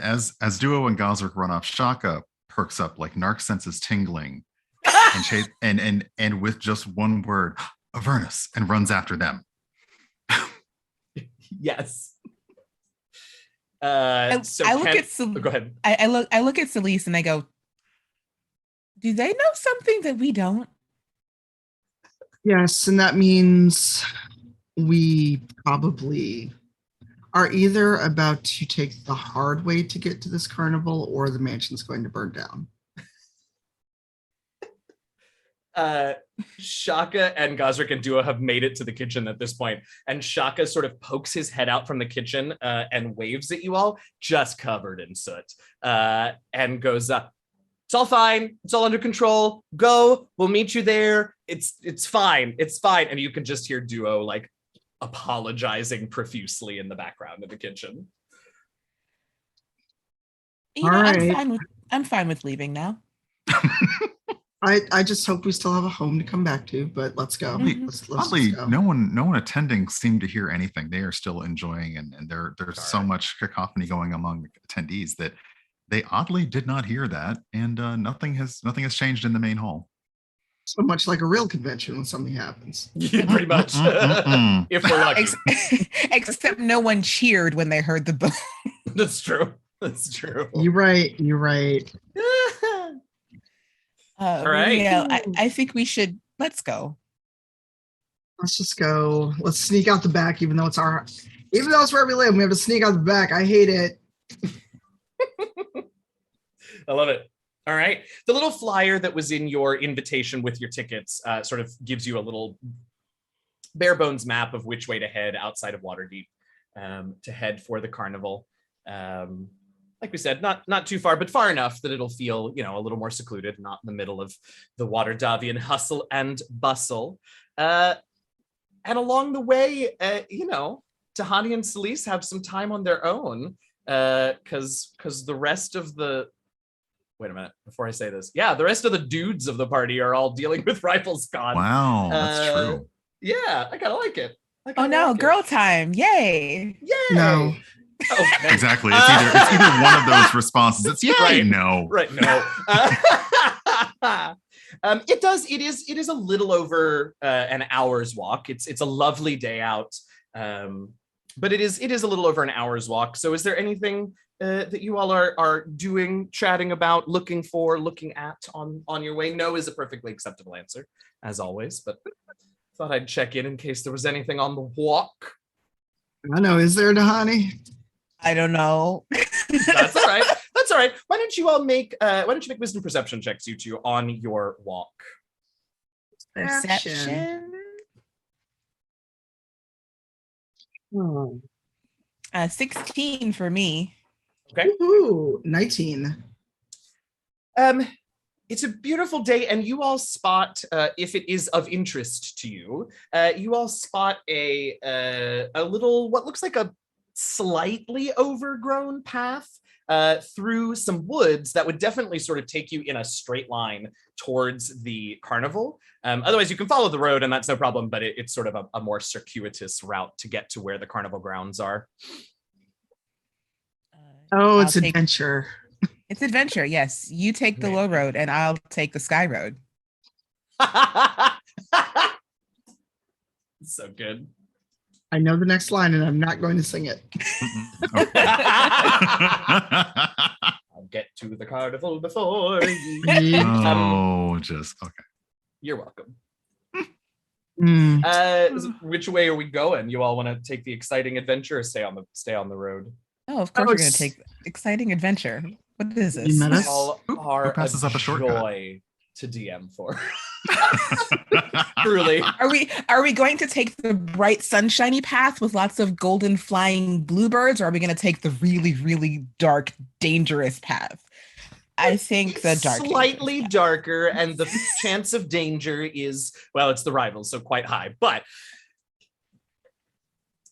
as Duo and Gosrick run off, Shaka perks up like narc senses tingling, and with just one word, Avernus, and runs after them. Yes. Go ahead. I look at Selise and I go, do they know something that we don't? Yes, and that means we probably are either about to take the hard way to get to this carnival or the mansion's going to burn down. Shaka and Gosrick and Duo have made it to the kitchen at this point, and Shaka sort of pokes his head out from the kitchen and waves at you all, just covered in soot, and goes, it's all fine, it's all under control, go, we'll meet you there, it's fine, it's fine. And you can just hear Duo like apologizing profusely in the background of the kitchen. I'm fine with leaving now. I just hope we still have a home to come back to, but let's go. Oddly, go. No one attending seemed to hear anything. They are still enjoying, and there's so much cacophony going among attendees that they oddly did not hear that, and nothing has changed in the main hall. So much like a real convention when something happens. Yeah, pretty much. If we're lucky. Except no one cheered when they heard the boom. That's true. You're right. All right. Yeah, I think we should. Let's go. Let's just go. Let's sneak out the back, even though it's where we live. We have to sneak out the back. I hate it. I love it. All right. The little flyer that was in your invitation with your tickets sort of gives you a little bare bones map of which way to head outside of Waterdeep to head for the carnival. Like we said, not too far, but far enough that it'll feel, a little more secluded, not in the middle of the Waterdavian hustle and bustle. And along the way, D'hani and Selise have some time on their own because the rest of the... Wait a minute, before I say this. Yeah, the rest of the dudes of the party are all dealing with RivalsCON. Wow, that's true. Yeah, I kind of like it. Girl time. Yay. No. Oh, exactly. It's either one of those responses. It's no. Right, no. It is a little over an hour's walk. It's a lovely day out. But it is a little over an hour's walk. So is there anything that you all are doing, chatting about, looking at on your way? No is a perfectly acceptable answer, as always, but thought I'd check in case there was anything on the walk. I know. Is there, D'hani? I don't know. That's all right. Why don't you make wisdom perception checks, you two, on your walk? Perception. 16 for me. Okay. Ooh, 19. It's a beautiful day, and you all spot, if it is of interest to you, you all spot a little, what looks like a slightly overgrown path through some woods that would definitely sort of take you in a straight line towards the carnival. Otherwise, you can follow the road, and that's no problem, but it's sort of a more circuitous route to get to where the carnival grounds are. Oh, it's adventure. It's adventure, yes. You take the low road, and I'll take the sky road. So good. I know the next line, and I'm not going to sing it. I'll get to the carnival before you. Just okay. You're welcome. Mm. Which way are we going? You all want to take the exciting adventure or stay on the road? Oh, of course we're going to take exciting adventure. What is this? You met us? All are passes up a shortcut? joy to DM for. Truly. Are we going to take the bright sunshiny path with lots of golden flying bluebirds, or are we going to take the really, really dark, dangerous path? I think the dark, slightly darker, and the chance of danger is, well, it's the rivals, so quite high. But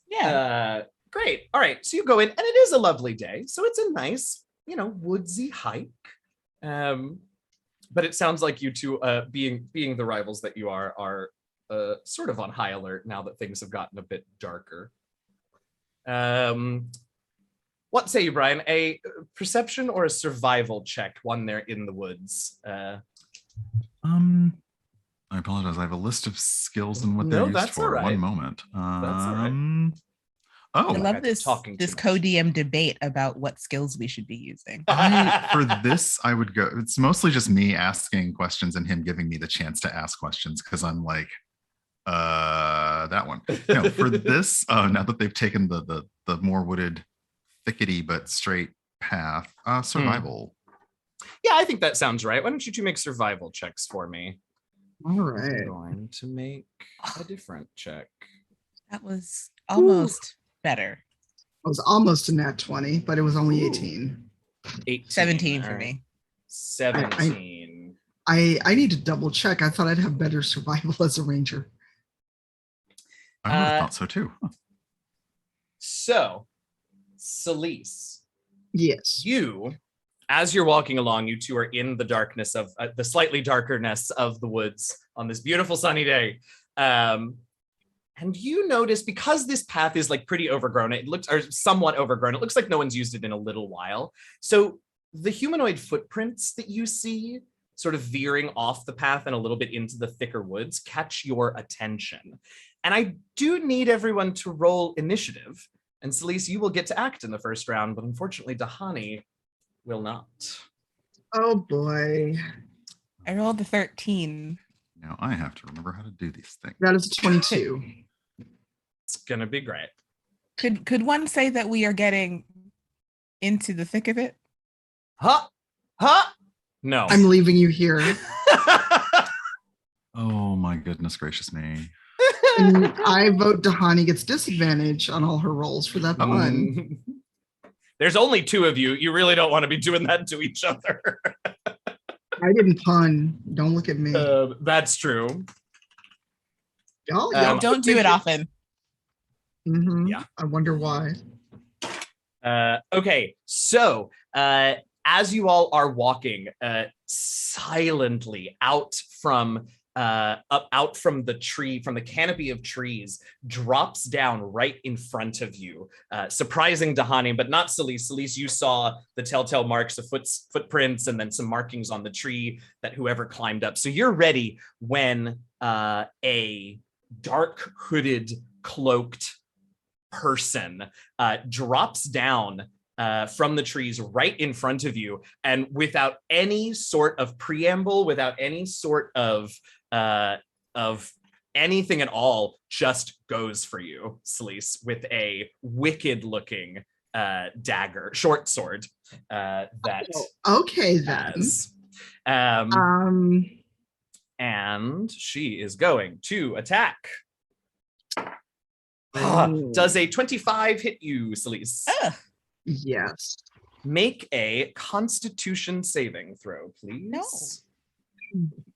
yeah, great. All right, so you go in, and it is a lovely day. So it's a nice, woodsy hike. But it sounds like you two, being the rivals that you are sort of on high alert now that things have gotten a bit darker. What say you, Brian? A perception or a survival check? One there in the woods. I apologize. I have a list of skills and what they're No, used that's for. all right. One moment. That's all right. Oh, I love this co-DM debate about what skills we should be using. For this, I would go. It's mostly just me asking questions and him giving me the chance to ask questions because I'm like, that one. No, for this, now that they've taken the more wooded, thickety but straight path, survival. Yeah, I think that sounds right. Why don't you two make survival checks for me? All right. I'm going to make a different check. That was almost better. It was almost a nat 20, but it was only 18. 17 for me. 17. I need to double check. I thought I'd have better survival as a ranger. I would have thought so too. Huh. So, Selise. Yes. You, as you're walking along, you two are in the darkness of the slightly darkerness of the woods on this beautiful sunny day. And you notice, because this path is like pretty overgrown, or somewhat overgrown, it looks like no one's used it in a little while. So the humanoid footprints that you see sort of veering off the path and a little bit into the thicker woods catch your attention. And I do need everyone to roll initiative. And Selise, you will get to act in the first round, but unfortunately, D'hani will not. Oh boy. I rolled a 13. Now I have to remember how to do these things. That is 22. It's gonna be great. Could one say that we are getting into the thick of it? Huh? No. I'm leaving you here. Oh my goodness gracious me. And I vote D'hani gets disadvantage on all her rolls for that pun. There's only two of you. You really don't want to be doing that to each other. I didn't pun. Don't look at me. That's true. Y'all don't do it often. Mm-hmm. Yeah. I wonder why. Okay, so as you all are walking silently out from the tree, from the canopy of trees, drops down right in front of you, surprising D'hani, but not Selise. Selise, you saw the telltale marks of footprints and then some markings on the tree that whoever climbed up. So you're ready when a dark hooded, cloaked person drops down from the trees right in front of you, and without any sort of preamble, without any sort of anything at all, just goes for you, Selise, with a wicked-looking dagger, short sword that. Okay then. And she is going to attack. Does a 25 hit you, Selise? Yes. Make a Constitution saving throw, please.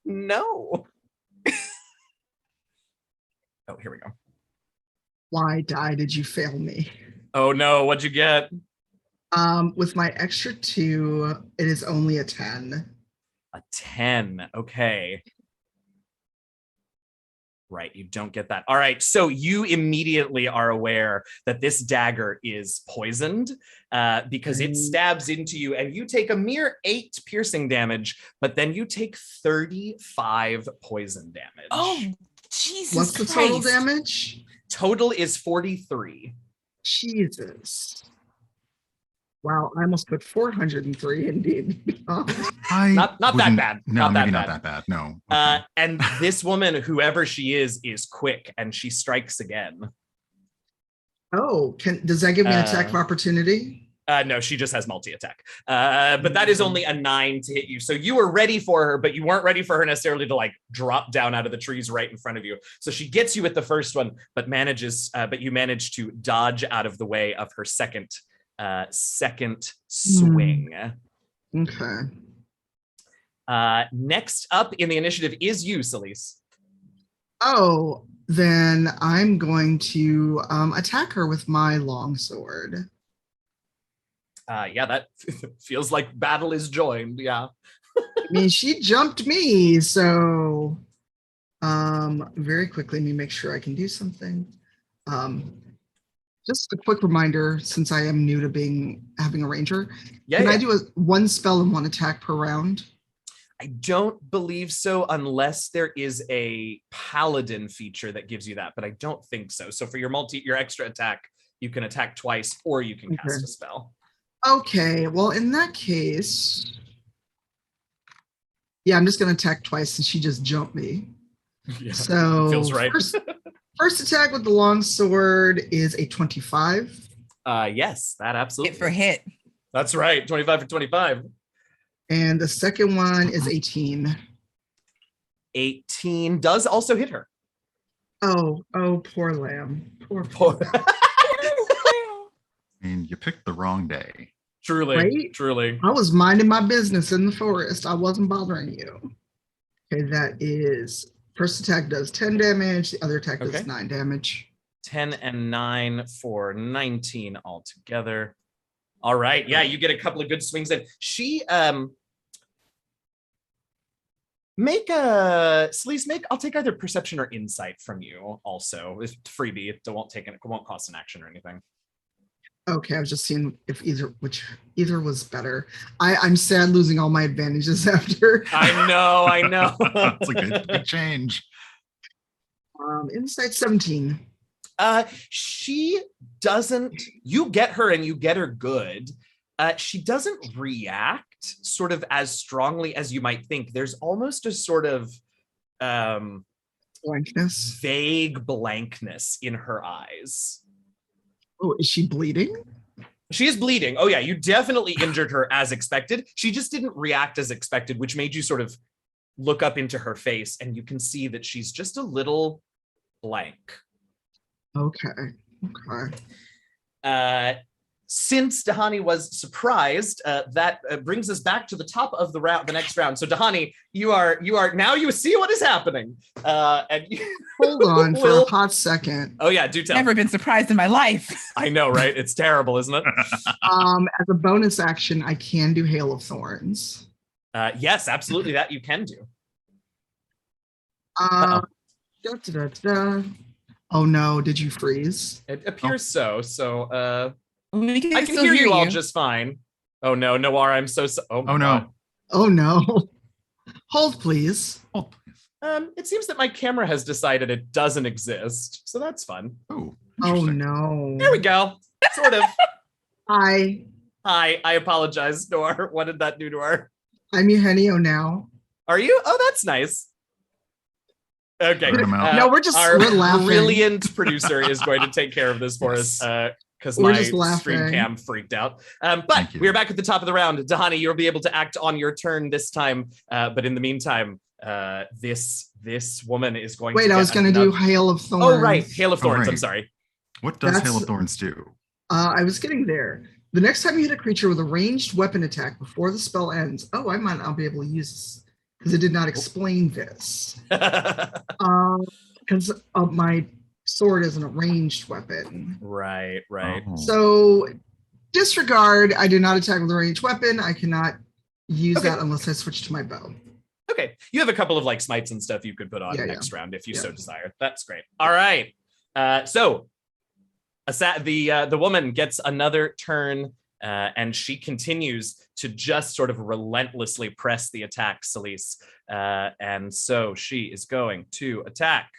No. Oh, here we go. Why did you fail me? Oh no, what'd you get? With my extra 2, it is only a 10. A 10. Okay. Right, you don't get that. All right, so you immediately are aware that this dagger is poisoned because it stabs into you, and you take a mere 8 piercing damage, but then you take 35 poison damage. Oh, Jesus What's the Christ. total damage? Total is 43. Jesus. Wow, I almost put 403 indeed. Not that bad. No, maybe not that bad. No. Okay. And this woman, whoever she is quick, and she strikes again. Oh, does that give me an attack of opportunity? No, she just has multi-attack. But that is only a 9 to hit you. So you were ready for her, but you weren't ready for her necessarily to like drop down out of the trees right in front of you. So she gets you with the first one, but you manage to dodge out of the way of her second swing. Okay. Next up in the initiative is you, Selise. Oh, then I'm going to attack her with my longsword. Yeah, that feels like battle is joined. Yeah. I mean, she jumped me, so very quickly, let me make sure I can do something. Just a quick reminder, since I am new to having a ranger, can I do one spell and one attack per round? I don't believe so, unless there is a paladin feature that gives you that, but I don't think so. So for your extra attack, you can attack twice, or you can cast a spell. Okay, well, in that case, yeah, I'm just going to attack twice since she just jumped me. Yeah, so feels right. First attack with the longsword is a 25. Yes, that absolutely. Hit for hit. That's right, 25 for 25. And the second one is 18. 18 does also hit her. Oh, poor lamb. Poor. I mean, you picked the wrong day. Truly, right? Truly. I was minding my business in the forest. I wasn't bothering you. Okay, that is, first attack does 10 damage. The other attack does 9 damage. 10 and 9 for 19 altogether. All right. Yeah, you get a couple of good swings in. She Selise, I'll take either perception or insight from you also. It's freebie. It won't cost an action or anything. Okay, I was just seeing if either was better. I'm sad losing all my advantages after. I know. It's a big change. Insight 17. She doesn't, you get her and you get her good. She doesn't react sort of as strongly as you might think. There's almost a sort of blankness, vague blankness in her eyes. Oh, is she bleeding? She is bleeding. Oh yeah, you definitely injured her as expected. She just didn't react as expected, which made you sort of look up into her face, and you can see that she's just a little blank. Okay. Since D'hani was surprised, that brings us back to the top of the next round. So D'hani, you are now, you see what is happening. And hold on for a hot second. Oh yeah, do tell. Never been surprised in my life. I know, right? It's terrible, isn't it? As a bonus action, I can do Hail of Thorns. Yes, absolutely, that you can do. Oh no, did you freeze? It appears so. So I can hear you all just fine. Oh no, Noir, I'm so oh no. Oh no. Hold please. It seems that my camera has decided it doesn't exist, so that's fun. Oh no. There we go. Sort of. Hi, I apologize, Noir. What did that do to her? I'm Eugenio now. Are you? Oh, that's nice. Okay. No, we're laughing. Brilliant producer is going to take care of this for us because my stream cam freaked out. But we're back at the top of the round. D'hani, you'll be able to act on your turn this time. But in the meantime, this woman is going to wait. I was going to do Hail of Thorns. Oh, right. Hail of Thorns. Right. I'm sorry. What does Hail of Thorns do? I was getting there. The next time you hit a creature with a ranged weapon attack before the spell ends, I might not be able to use this because it did not explain this. Because my sword isn't a ranged weapon. Right, right. Oh. So disregard, I did not attack with a ranged weapon. I cannot use that unless I switch to my bow. Okay, you have a couple of like smites and stuff you could put on next round if you so desire. That's great. All right, so the woman gets another turn, and she continues to just sort of relentlessly press the attack, Selise, and so she is going to attack.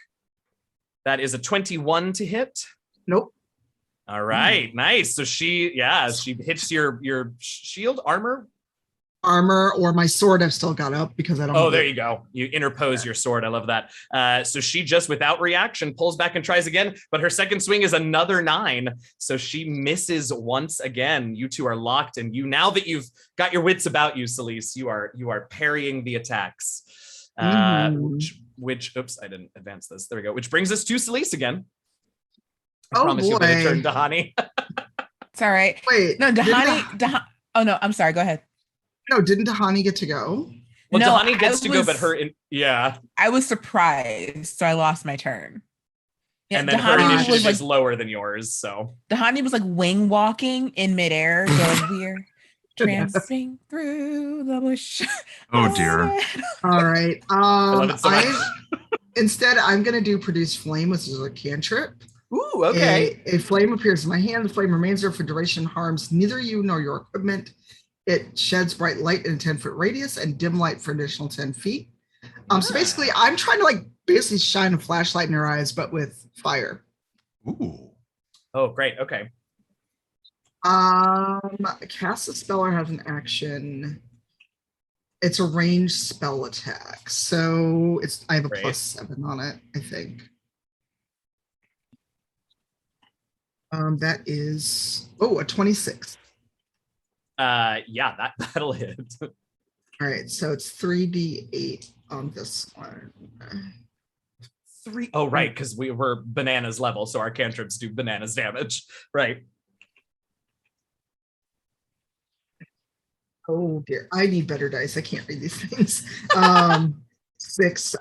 That is a 21 to hit. Nope. All right, nice. So she hits your shield armor. Or my sword I've still got up because I don't. Oh, there you go. You interpose your sword. I love that. So she just without reaction pulls back and tries again, but her second swing is another 9. So she misses once again. You two are locked, and now that you've got your wits about you, Selise, you are parrying the attacks. Which oops, I didn't advance this. There we go. Which brings us to Selise again. I promise you'll get a turn, D'hani. It's all right. Wait, no, D'hani. Oh no, I'm sorry. Go ahead. No, didn't D'hani get to go? Well, no, D'hani gets to go, but I was surprised, so I lost my turn. Yeah, and then her initiative is lower than yours, so. D'hani was like wing walking in midair, going we're tramping through the bush. Oh dear. All right. Instead, I'm going to do produce flame, which is a cantrip. Ooh, okay. A flame appears in my hand. The flame remains there for duration, harms neither you nor your equipment. It sheds bright light in a 10-foot radius and dim light for additional 10 feet. So basically, I'm trying to basically shine a flashlight in her eyes, but with fire. Ooh. Oh, great. Okay. Cast a spell or have an action. It's a ranged spell attack, so I have a +7 on it, I think. That is a 26. That'll hit. All right, so it's 3d8 on this one. 3. Oh, right, because we were bananas level, so our cantrips do bananas damage. Right. Oh dear, I need better dice. I can't read these things. 6,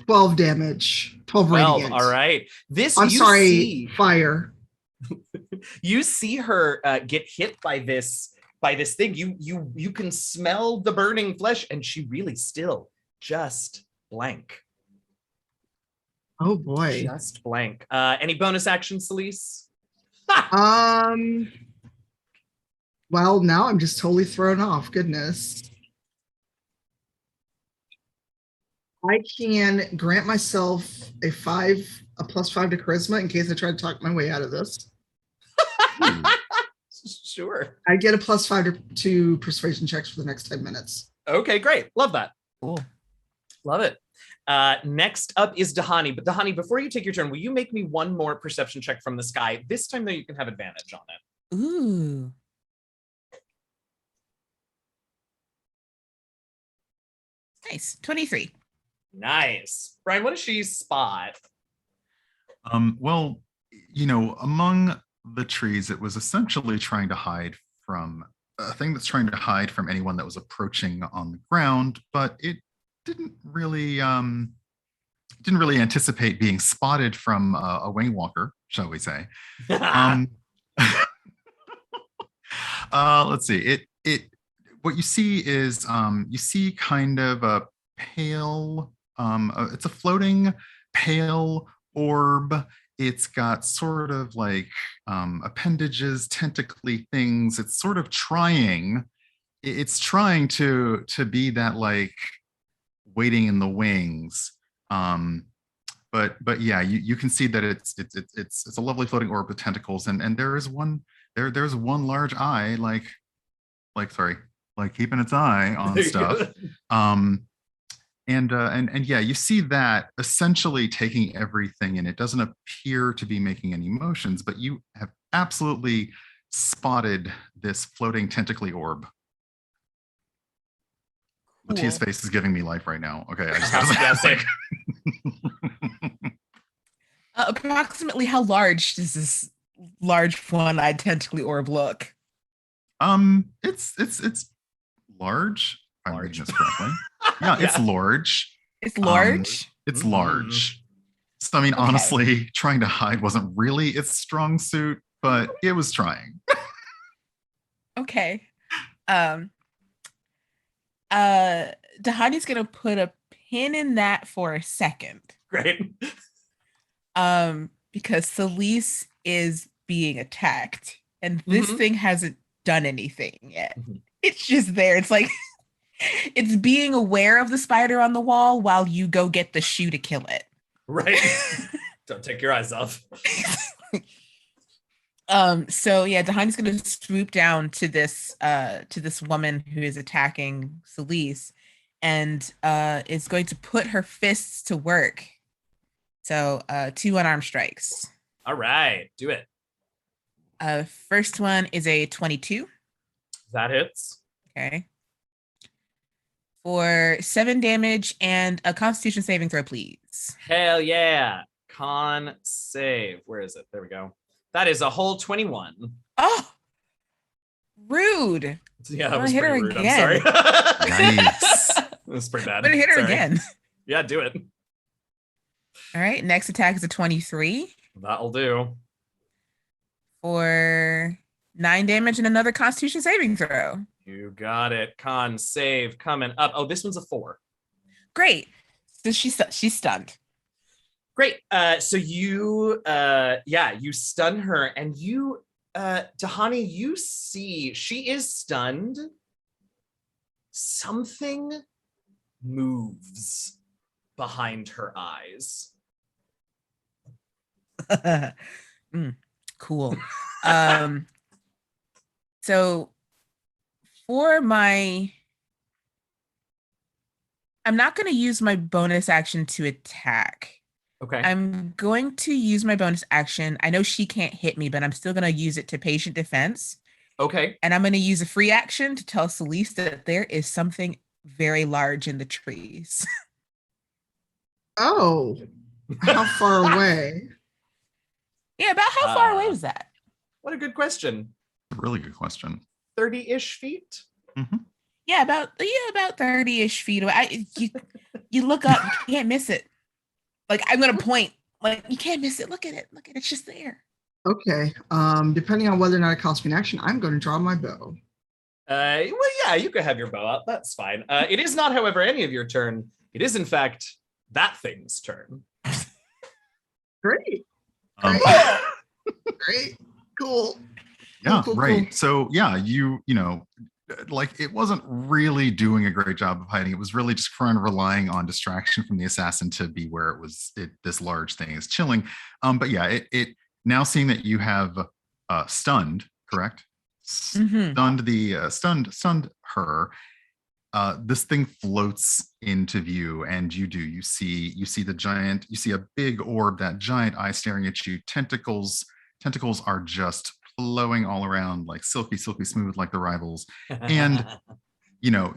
12 damage, 12 radiant. All right. Fire. You see her get hit by this thing. You can smell the burning flesh, and she really still just blank. Oh boy. Just blank. Any bonus action, Selise? Well, now I'm just totally thrown off. Goodness. I can grant myself a +5 to charisma in case I try to talk my way out of this. Sure. I get a +5 to persuasion checks for the next 10 minutes. Okay, great. Love that. Cool. Love it. Next up is D'hani. But D'hani, before you take your turn, will you make me one more perception check from the sky? This time, though, you can have advantage on it. Ooh. Nice. 23. Nice. Brian, what does she spot? Well, among the trees, it was essentially trying to hide from a thing that's trying to hide from anyone that was approaching on the ground, but it didn't really anticipate being spotted from a wing walker, shall we say. Let's see. What you see is you see kind of a pale, it's a floating pale orb. It's got sort of like appendages, tentacly things. It's sort of trying to be that like waiting in the wings. But yeah, you can see that it's a lovely floating orb with tentacles, and there's one large eye like keeping its eye on stuff. And yeah, you see that essentially taking everything, and it doesn't appear to be making any motions, but you have absolutely spotted this floating tentacly orb. Cool. LaTia's face is giving me life right now. Okay, I just approximately how large does this large one-eyed tentacly orb look? It's large. If I'm reading this correctly. Yeah, it's large. It's large. It's large. So I mean, honestly, trying to hide wasn't really its strong suit, but it was trying. Okay. D'hani's gonna put a pin in that for a second. Great. Because Selise is being attacked, and this thing hasn't done anything yet. It's just there. It's like it's being aware of the spider on the wall while you go get the shoe to kill it. Right. Don't take your eyes off. So yeah, D'hani's gonna swoop down to this woman who is attacking Selise, and is going to put her fists to work. So 2 unarmed strikes. All right, do it. First one is a 22. That hits. Okay. For 7 damage and a Constitution saving throw, please. Hell yeah. Con save. Where is it? There we go. That is a whole 21. Oh, rude. Yeah, that was hit pretty her rude. again. I'm sorry. Nice. That was pretty bad. I'm gonna hit her Sorry. again. Yeah, do it. All right. Next attack is a 23 That'll do. for 9 damage and another Constitution saving throw. You got it. Con save coming up. Oh, this one's a 4. Great. So she's stunned. Great. So you you stun her, and you D'hani, you see she is stunned. Something moves behind her eyes. Cool. So for I'm not going to use my bonus action to attack. Okay. I'm going to use my bonus action. I know she can't hit me, but I'm still going to use it to patient defense. Okay. And I'm going to use a free action to tell Selise that there is something very large in the trees. Oh, how far away? Yeah, about how far away was that? What a good question. Really good question. 30-ish feet? Mm-hmm. Yeah, about 30-ish feet away. You look up, you can't miss it. Like, I'm gonna point. Like, you can't miss it. Look at it. It's just there. Okay. Depending on whether or not it costs me an action, I'm going to draw my bow. Well, yeah, you could have your bow out. That's fine. It is not, however, any of your turn. It is, in fact, that thing's turn. Great. Great. Cool. Yeah, Cool. right. So yeah, you know, like it wasn't really doing a great job of hiding. It was really just kind of relying on distraction from the assassin to be where it was. This large thing is chilling. But yeah, it now seeing that you have stunned, correct? Mm-hmm. Stunned her. This thing floats into view, and you see the giant. You see a big orb, that giant eye staring at you. Tentacles are just flowing all around, like silky smooth, like the rivals. And you know,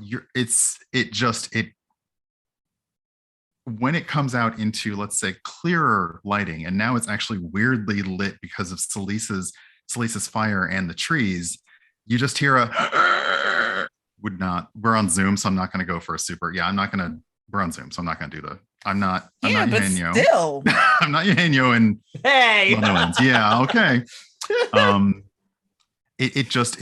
when it comes out into, let's say, clearer lighting, and now it's actually weirdly lit because of Selise's fire and the trees, you just hear a we're on Zoom, so I'm not going to go for a super. Yeah, we're on Zoom, so I'm not going to do I'm not Eugenio. Still. I'm not Eugenio and Hey. Yeah, okay. It just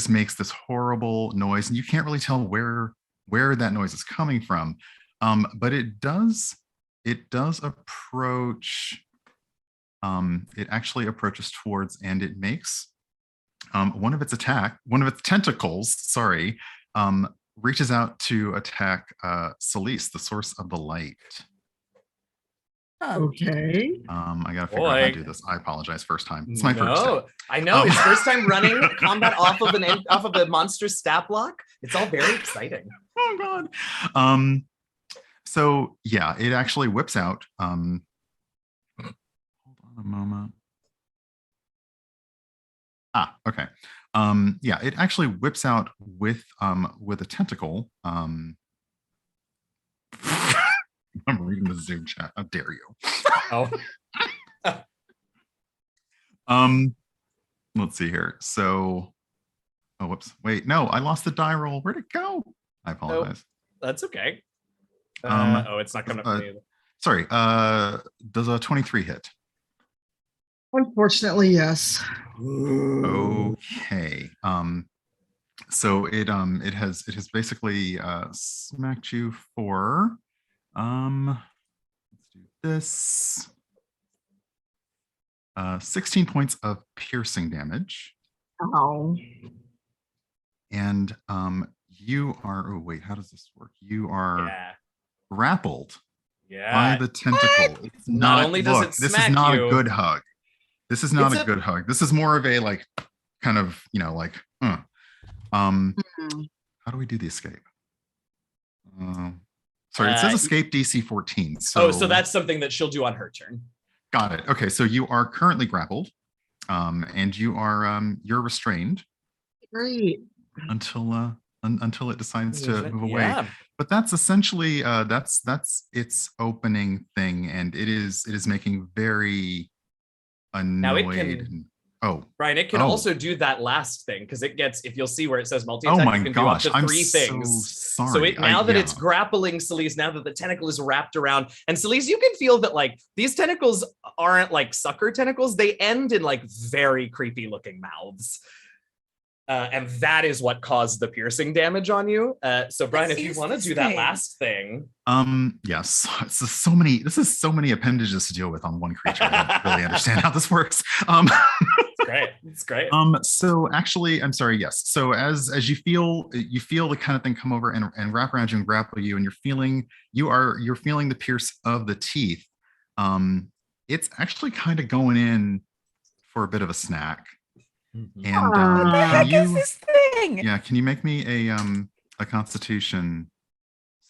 makes this horrible noise, and you can't really tell where that noise is coming from. But it does approach. It actually approaches towards, and it makes one of its tentacles, reaches out to attack Selise, the source of the light. Okay. I gotta figure out how to do this. I apologize. First time. It's my first time. I know. His first time running combat off of a monster stat block. It's all very exciting. Oh God. So yeah, it actually whips out. Hold on a moment. Okay. Yeah, it actually whips out with a tentacle. I'm reading the Zoom chat. How dare you? Oh. Let's see here. So, oh, whoops. Wait, no, I lost the die roll. Where'd it go? I apologize. That's okay. It's not coming up for me either. Sorry. Does a 23 hit? Unfortunately, yes. Okay. So it has basically smacked you for let's do this. 16 points of piercing damage. Ow. And you are, oh wait, how does this work? You are grappled by the tentacle. It's not only does it this smack is not you, a good hug. This is not a good hug. This is more of a like kind of, you know, like how do we do the escape? Sorry, it says escape DC 14. So so that's something that she'll do on her turn. Got it. Okay, so you are currently grappled, and you are you're restrained. Great. Until it decides to move away. But that's essentially that's its opening thing, and it is making very annoyed. Brian, it can also do that last thing because it gets, if you'll see where it says multi-attack, you can do up to 3 things. So sorry. So it's grappling Selise, now that the tentacle is wrapped around, and Selise, you can feel that like these tentacles aren't like sucker tentacles; they end in like very creepy looking mouths. And that is what caused the piercing damage on you. So Brian, if you want to do that last thing. Yes. This is so many appendages to deal with on one creature. I don't really understand how this works. It's great. So actually, I'm sorry, yes. So as you feel the kind of thing come over and wrap around you and grapple you, and you're feeling the pierce of the teeth. It's actually kind of going in for a bit of a snack. And what the heck is this thing? Yeah, can you make me a Constitution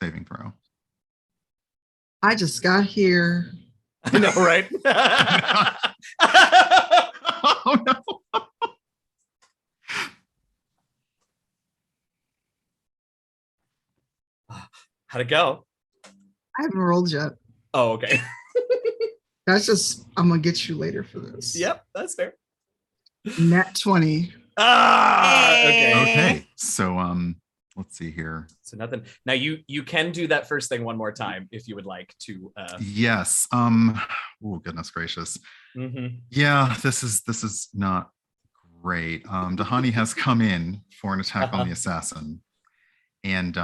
saving throw? I just got here. I know, right? Oh no! How'd it go? I haven't rolled yet. Oh, okay. That's just, I'm gonna get you later for this. Yep, that's fair. Nat 20. Okay. So let's see here. So nothing. Now you can do that first thing one more time if you would like to. Yes. Oh goodness gracious. Yeah, this is not great. D'hani has come in for an attack on the assassin, and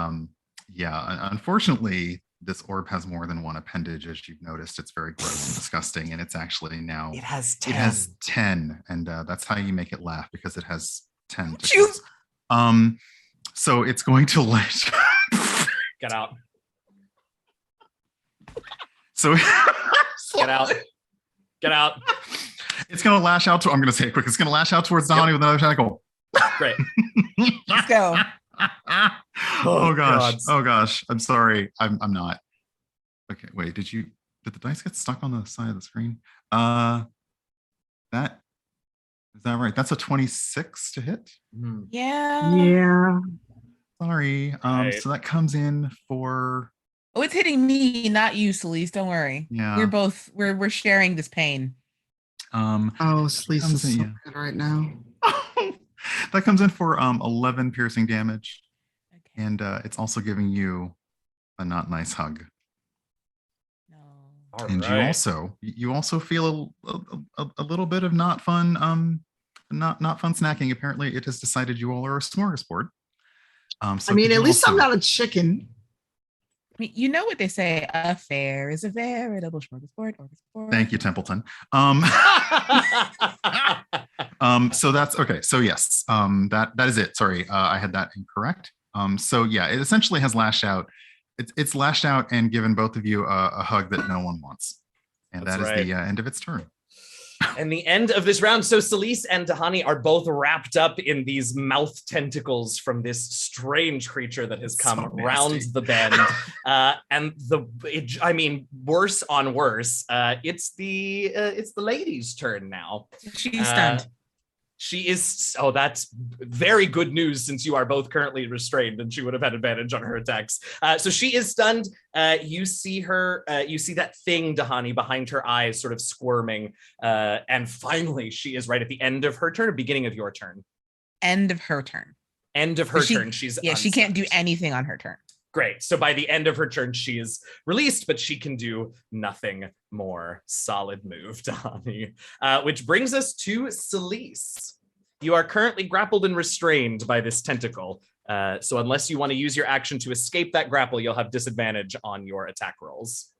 unfortunately, this orb has more than one appendage, as you've noticed. It's very gross and disgusting, and it's actually now it has 10. It has 10, and that's how you make it laugh, because it has 10. So it's going to let get out. So get out. Get out. It's going to lash out to. I'm going to say it quick. It's going to lash out towards D'hani with another tentacle. Great. Let's go. Oh gosh. Oh gosh. I'm sorry. I'm not. Okay, wait, did the dice get stuck on the side of the screen? Is that right? That's a 26 to hit? Yeah. Sorry. Right. So that comes in for. Oh, it's hitting me, not you, Selise. Don't worry. Yeah. We're sharing this pain. Selise is so good right now. That comes in for 11 piercing damage. Okay. And it's also giving you a not nice hug. No. And you also feel a little bit of not fun not fun snacking. Apparently it has decided you all are a smorgasbord. So I mean, at least I'm not a chicken. I mean, you know what they say, a fair is a veritable smorgasbord. Thank you, Templeton. So that's okay. So yes, that is it. Sorry, I had that incorrect. So yeah, it essentially has lashed out. It's lashed out and given both of you a hug that no one wants, and that's the end of its turn. And the end of this round. So Selise and D'hani are both wrapped up in these mouth tentacles from this strange creature that has come around the bend. Worse on worse. It's the lady's turn now. She's stunned. She is. Oh, that's very good news since you are both currently restrained, and she would have had advantage on her attacks. So she is stunned. You see her. You see that thing, D'hani, behind her eyes, sort of squirming. And finally, she is right at the end of her turn, beginning of your turn. End of her turn. End of her turn. She's she can't do anything on her turn. Great. So by the end of her turn, she is released, but she can do nothing more. Solid move, D'hani. Which brings us to Selise. You are currently grappled and restrained by this tentacle. So unless you want to use your action to escape that grapple, you'll have disadvantage on your attack rolls.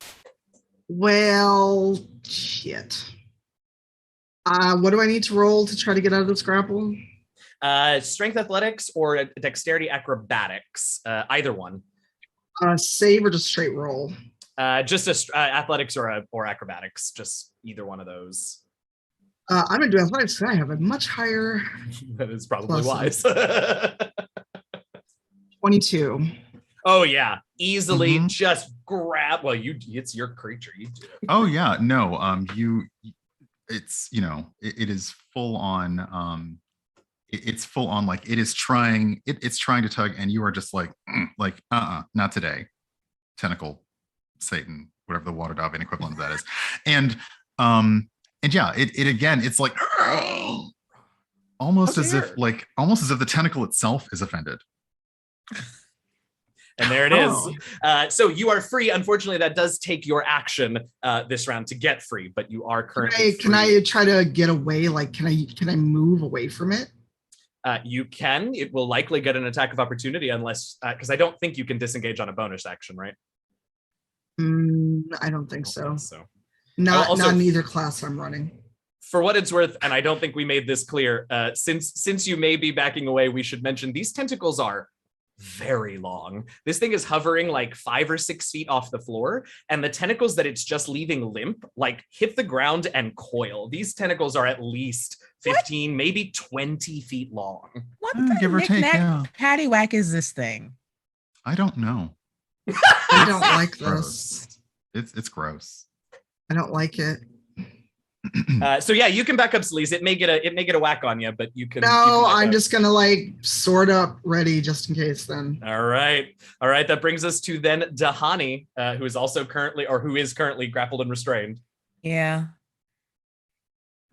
Well, shit. What do I need to roll to try to get out of this grapple? Strength athletics or dexterity acrobatics, either one. Save or just straight roll? Just athletics or acrobatics, just either one of those. I'm gonna do athletics because I have a much higher. That is probably wise. 22. Oh yeah, easily just grab. Well, it's your creature. You do it. Oh yeah, no. It's it is full on. It's full on, like it is trying. It's trying to tug, and you are just like not today. Tentacle, Satan, whatever the Waterdeep equivalent of that is, and yeah, it again. It's like almost as if the tentacle itself is offended. And there it is. So you are free. Unfortunately, that does take your action this round to get free, but you are currently free. Can I try to get away? Like, can I move away from it? You can. It will likely get an attack of opportunity unless, because I don't think you can disengage on a bonus action, right? I don't think so. Not in either class I'm running. For what it's worth, and I don't think we made this clear, since you may be backing away, we should mention these tentacles are very long. This thing is hovering like 5 or 6 feet off the floor, and the tentacles that it's just leaving limp like hit the ground and coil. These tentacles are at least 15, maybe 20 feet long. What the give or take, yeah. Paddywhack is this thing? I don't know. I don't like this. It's gross. I don't like it. So yeah, you can back up, Selise. It may get a whack on you, but you can. No, I'm just gonna like sword up, ready just in case. Then. All right. That brings us to then D'hani, who is currently grappled and restrained. Yeah.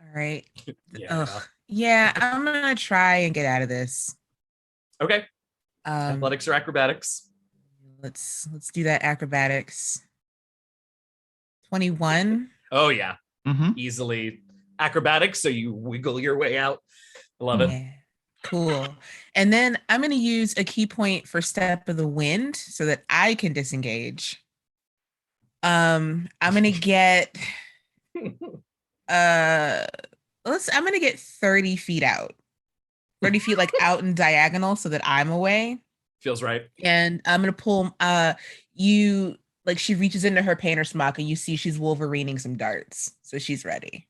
All right. Yeah. Yeah, I'm gonna try and get out of this. Okay. Athletics or acrobatics? Let's do that. Acrobatics. 21. Oh yeah. Easily acrobatics, so you wiggle your way out. I love it. Cool. And then I'm going to use a key point for Step of the Wind so that I can disengage. I'm going to get I'm going to get 30 feet out. 30 feet like out and diagonal so that I'm away. Feels right. And I'm going to pull she reaches into her painter smock and you see she's Wolverining some darts. So she's ready.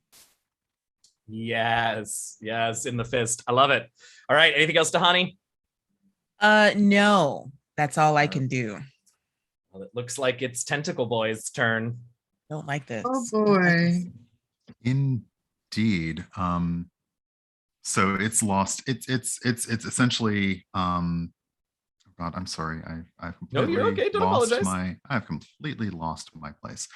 Yes, in the fist. I love it. All right, anything else, D'hani? No, that's all I can do. Well, it looks like it's Tentacle Boy's turn. Don't like this. Oh boy. Indeed. So it's lost. It's essentially God, I'm sorry. I've completely you're okay. Don't apologize. I've completely lost my place.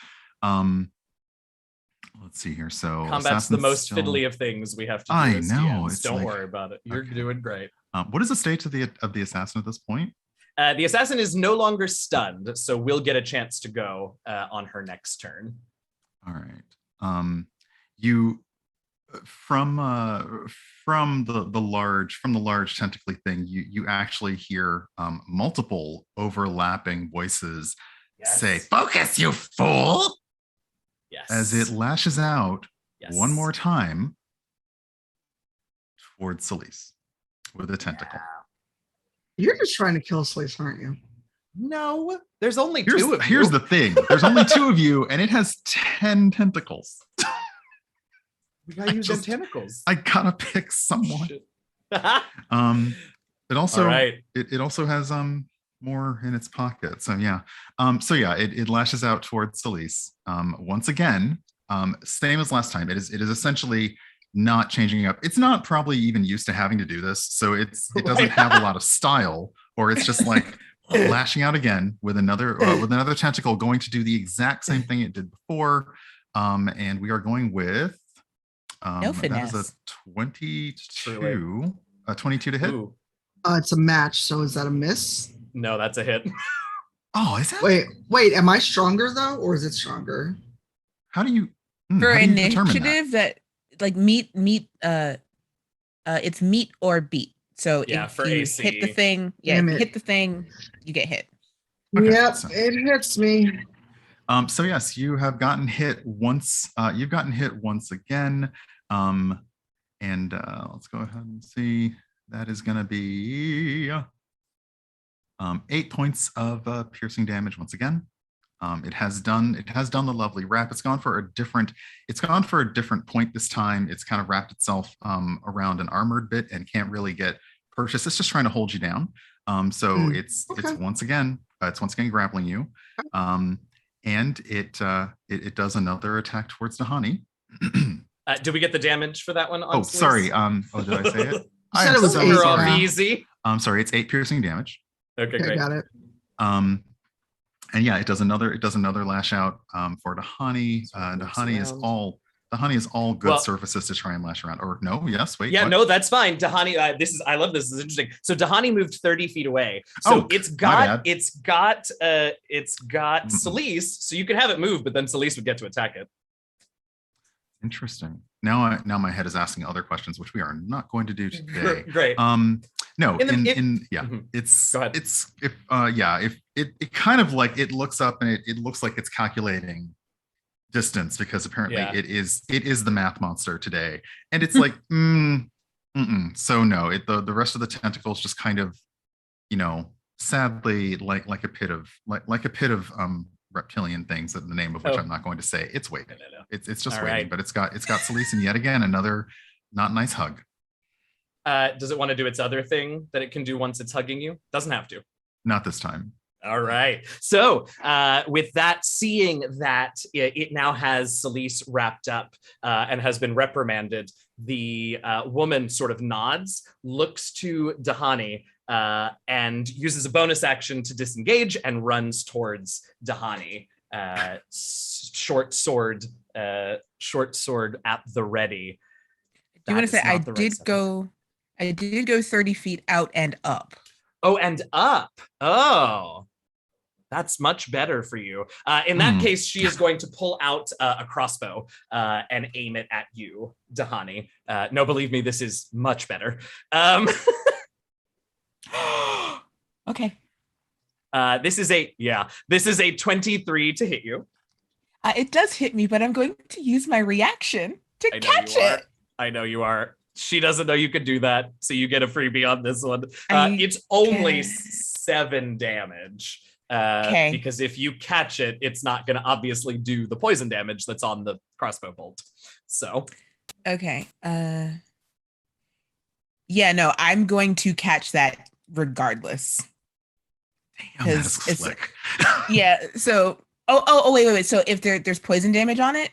Let's see here. So combat's the most fiddly of things we have to do. I know. Don't worry about it. You're doing great. What is the state of the assassin at this point? The assassin is no longer stunned, so we'll get a chance to go on her next turn. All right. You from the large tentacly thing, you actually hear multiple overlapping voices say, "Focus, you fool!" Yes. As it lashes out one more time towards Selise with a tentacle. You're just trying to kill Selise, aren't you? No, there's only two of you. Here's the thing. There's only 2 of you, and it has 10 tentacles. We gotta use them tentacles. I gotta pick someone. It also it also has more in its pocket. So yeah. It lashes out towards Selise. Once again, same as last time. It is essentially not changing up. It's not probably even used to having to do this, so it doesn't have a lot of style, or it's just like lashing out again with another tentacle, going to do the exact same thing it did before. And we are going with No finesse. that is a 22. 22 to hit. Ooh. It's a match, so is that a miss? No, that's a hit. Oh, is that? Wait, am I stronger though, or is it stronger? How do you For how do you determine initiative that like meet it's meet or beat. So Yeah, if for you AC. hit the thing, hit the thing, you get hit. Okay, Yep, so- it hits me. So yes, you have gotten hit once. You've gotten hit once again. And let's go ahead and see. That is going to be 8 points of piercing damage once again. It has done the lovely wrap. It's gone for a different point this time. It's kind of wrapped itself around an armored bit and can't really get purchased. It's just trying to hold you down. So it's once again grappling you. And it does another attack towards D'hani. Did we get the damage for that one? Oh, sorry. Did I say it? You said it was Super off easy. easy. Sorry, it's 8 piercing damage. Okay, Okay, great. got it. And yeah, it does another lash out for D'hani. D'hani is all good surfaces to try and lash around. Or no, yes, wait. Yeah, what? no, that's fine. D'hani, I love this. This is interesting. So D'hani moved 30 feet away. So it's got Selise, so you can have it move, but then Selise would get to attack it. Interesting. Now my head is asking other questions, which we are not going to do today. Great. No, Mhm. it's Go ahead. it's if it kind of like it looks up and it looks like it's calculating distance, because apparently it is the math monster today, and it's like so no, the rest of the tentacles just kind of, sadly like a pit of reptilian things, the name of which I'm not going to say. It's waiting. No. It's just All waiting, right. but it's got Selise and yet again another not nice hug. Does it want to do its other thing that it can do once it's hugging you? Doesn't have to. Not this time. All right. So with that, seeing that it now has Selise wrapped up and has been reprimanded, the woman sort of nods, looks to D'hani, and uses a bonus action to disengage and runs towards D'hani. Short sword at the ready. Do you want to say I did go 30 feet out and up? Oh, and up. Oh, that's much better for you. In that case, she is going to pull out a crossbow and aim it at you, D'hani. No, believe me, this is much better. Okay. This is a 23 to hit you. It does hit me, but I'm going to use my reaction to catch it. I know you are. She doesn't know you could do that, so you get a freebie on this one. It's only 7 damage. Because if you catch it, it's not going to obviously do the poison damage that's on the crossbow bolt. So. Okay. Yeah, no, I'm going to catch that regardless. Damn, that is slick. Yeah. So. Oh, wait. So if there's poison damage on it.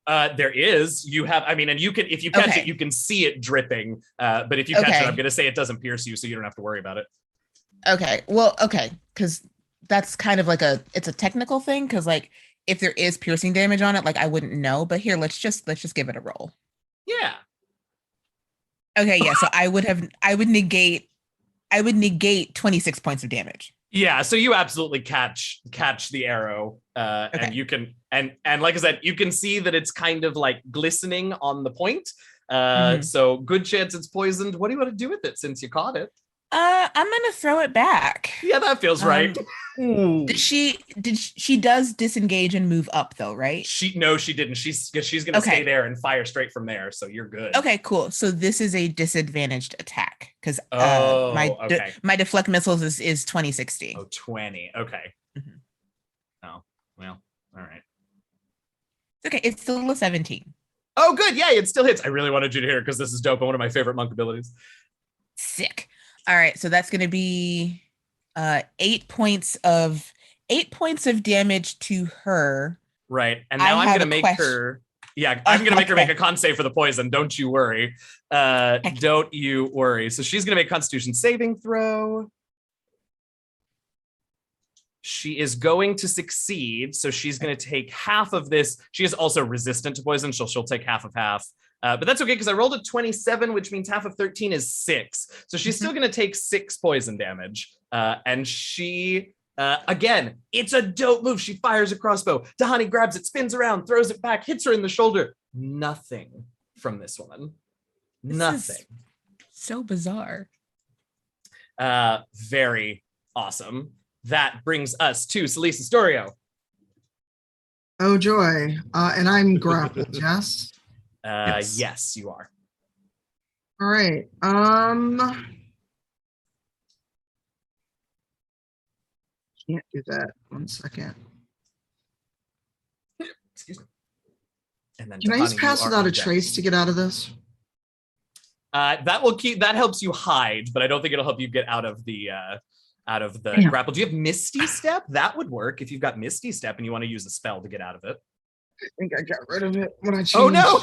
There is. You have. I mean, and you can, if you catch it, you can see it dripping. But if you catch it, I'm going to say it doesn't pierce you, so you don't have to worry about it. Okay. Well, okay, because that's kind of like it's a technical thing, because like if there is piercing damage on it, like I wouldn't know. But here, let's just give it a roll. Yeah. Okay. Yeah. So I would negate 26 points of damage. Yeah, so you absolutely catch the arrow, and you can and like I said, you can see that it's kind of like glistening on the point. So good chance it's poisoned. What do you want to do with it since you caught it? I'm gonna throw it back. Yeah, that feels right. She does disengage and move up though, right? She didn't. She's gonna stay there and fire straight from there. So you're good. Okay, cool. So this is a disadvantaged attack because my deflect missiles is 2060. Oh, 20. Okay. Oh, well, all right. Okay, it's still a 17. Oh, good. Yeah, it still hits. I really wanted you to hear it because this is dope and one of my favorite monk abilities. Sick. All right, so that's gonna be 8 points of damage to her. Right, and now I'm gonna make her. Yeah, I'm gonna make her make a con save for the poison. Don't you worry. Don't you worry. So she's gonna make a Constitution saving throw. She is going to succeed, so she's going to take half of this. She is also resistant to poison, so she'll take half of half. But that's okay, because I rolled a 27, which means half of 13 is 6. So she's still going to take 6 poison damage. And she, again, it's a dope move. She fires a crossbow. D'hani grabs it, spins around, throws it back, hits her in the shoulder. Nothing from this one. Nothing. So bizarre. Very awesome. That brings us to Selise and Storio. Oh joy. And I'm grappled, yes? Yes, you are. All right. Can't do that. 1 second. Excuse me. And then Can I use D'hani, pass you are without on a deck. trace to get out of this? That helps you hide, but I don't think it'll help you get out of the Damn. grapple. Do you have Misty Step? That would work if you've got Misty Step and you want to use a spell to get out of it. I think I got rid of it when I changed. Oh no!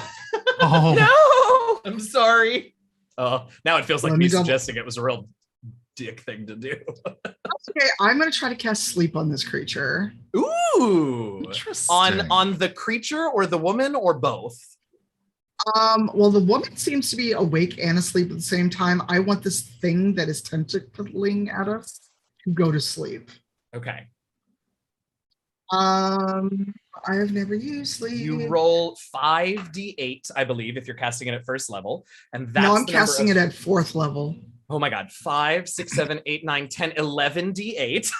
Oh. No! I'm sorry. Oh, now it feels like Let me me double- suggesting it was a real dick thing to do. Okay, I'm gonna try to cast sleep on this creature. Ooh! Interesting. On the creature or the woman or both? Well, the woman seems to be awake and asleep at the same time. I want this thing that is tentacling at us to go to sleep. Okay. I have never used sleep. You roll 5d8, I believe, if you're casting it at first level. And that's No, I'm the number casting of- it at 4th level. Oh my God, 5, 6, 7, 8, 9, 10, 11 d8.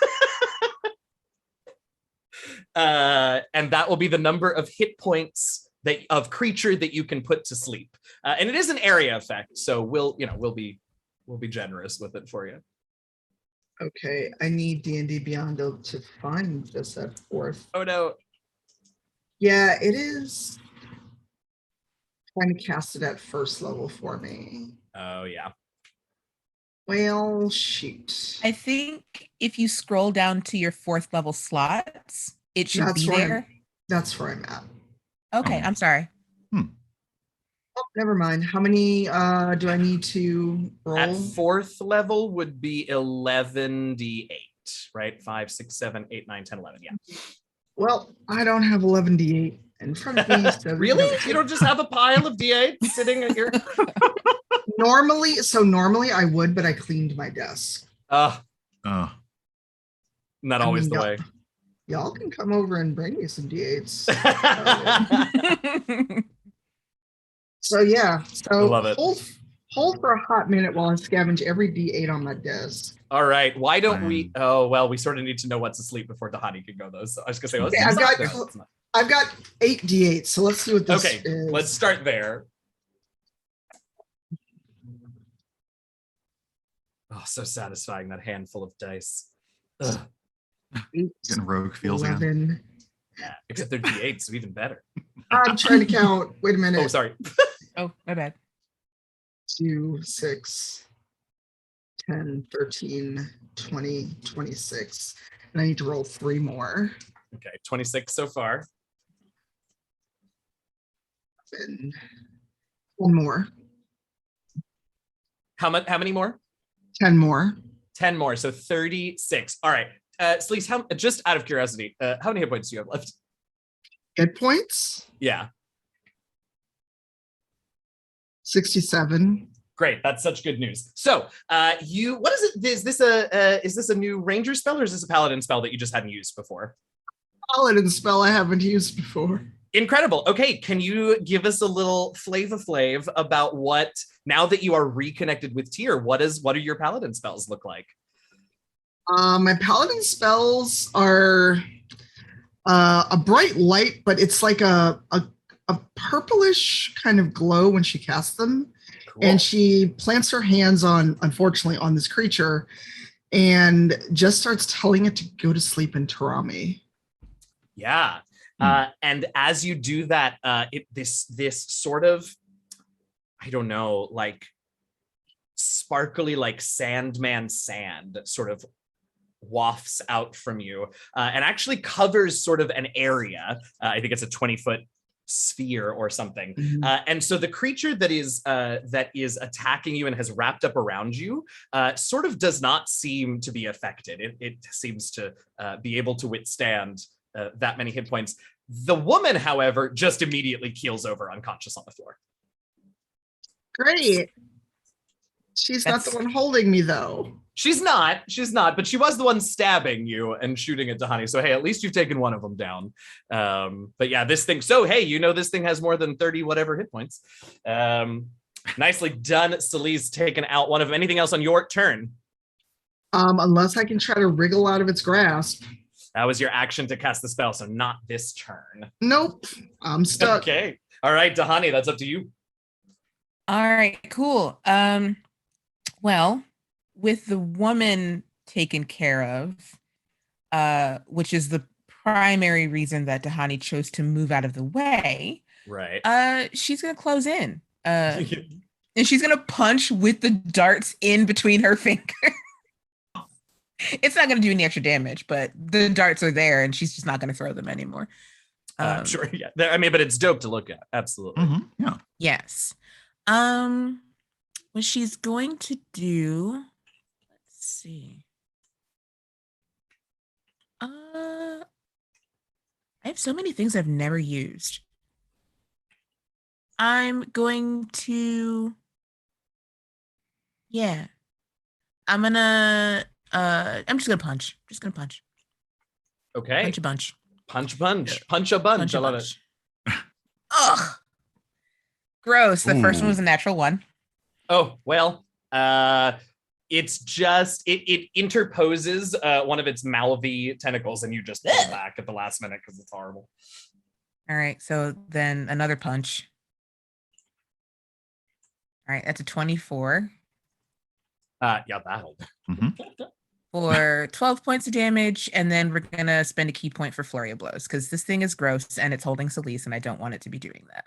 And that will be the number of hit points of creature that you can put to sleep. And it is an area effect, so we'll be generous with it for you. Okay, I need D&D Beyond to find this at 4th. Oh no. Yeah, it is trying to cast it at 1st level for me. Oh yeah. Well, shoot. I think if you scroll down to your 4th level slots, it should That's be where there. That's where I'm at. Okay, Oh. I'm sorry. Oh, never mind. How many do I need to roll? At 4th level would be 11d8, right? 5, 6, 7, 8, 9, 10, 11. Yeah. Well, I don't have 11d8 in front of me. So Really? You don't just have a pile of d8 sitting at your... Normally I would, but I cleaned my desk. not Oh. always the way. Y'all can come over and bring me some d8s. So yeah, so love it. hold for a hot minute while I scavenge every d8 on my desk. All right. Why don't we? Oh well, we sort of need to know what's asleep before D'hani can go though. So I was gonna say, let's Okay, I've got 8 d8s, so let's see what this okay, is. let's start there. Oh, so satisfying, that handful of dice. Ugh. Getting rogue feels again. 11. Yeah, except they're d8, so even better. I'm trying to count. Wait a minute. Oh, sorry. Oh, my bad. 2, 6, 10, 13, 20, 26. And I need to roll 3 more. Okay, 26 so far. And 1 more. How many more? 10 more. 10 more, so 36. All right. Selise, just out of curiosity, how many hit points do you have left? Hit points? Yeah. 67. Great, that's such good news. So, what is it? Is this a new ranger spell, or is this a paladin spell that you just hadn't used before? Paladin spell I haven't used before. Incredible. Okay, can you give us a little flav about what, now that you are reconnected with Tyr, what do your paladin spells look like? My paladin spells are a bright light, but it's like a purplish kind of glow when she casts them. Cool. And she plants her hands unfortunately, on this creature and just starts telling it to go to sleep in Tarami. Yeah. And as you do that, this sort of, I don't know, like sparkly, like Sandman sand sort of wafts out from you and actually covers sort of an area. I think it's a 20-foot sphere or something. Mhm. And so the creature that is attacking you and has wrapped up around you sort of does not seem to be affected. It seems to be able to withstand that many hit points. The woman, however, just immediately keels over unconscious on the floor. Great. She's not the That's- one holding me, though. She's not, but she was the one stabbing you and shooting at D'hani. So, hey, at least you've taken one of them down. But yeah, this thing, so hey, this thing has more than 30 whatever hit points. Nicely done, Selise, taking out one of them. Anything else on your turn? Unless I can try to wriggle out of its grasp. That was your action to cast the spell, so not this turn. Nope, I'm stuck. Okay. All right, D'hani, that's up to you. All right, cool. Well, with the woman taken care of, which is the primary reason that D'hani chose to move out of the way, right? She's gonna close in, and she's gonna punch with the darts in between her fingers. It's not gonna do any extra damage, but the darts are there, and she's just not gonna throw them anymore. Sure, yeah. I mean, but it's dope to look at. Absolutely. Yeah. Yes. What she's going to do, let's see. I have so many things I've never used. I'm going to, yeah. I'm just gonna punch. Just gonna punch. Okay. Punch a bunch. Punch a bunch. Punch a bunch. I love it. Ugh. Gross. The first one was a natural 1. Oh, well, it's just, it interposes one of its malvy tentacles and you just pull back at the last minute because it's horrible. All right, so then another punch. All right, that's a 24. Yeah, that'll. For 12 points of damage, and then we're gonna spend a key point for Flurry of Blows, because this thing is gross and it's holding Selise, and I don't want it to be doing that.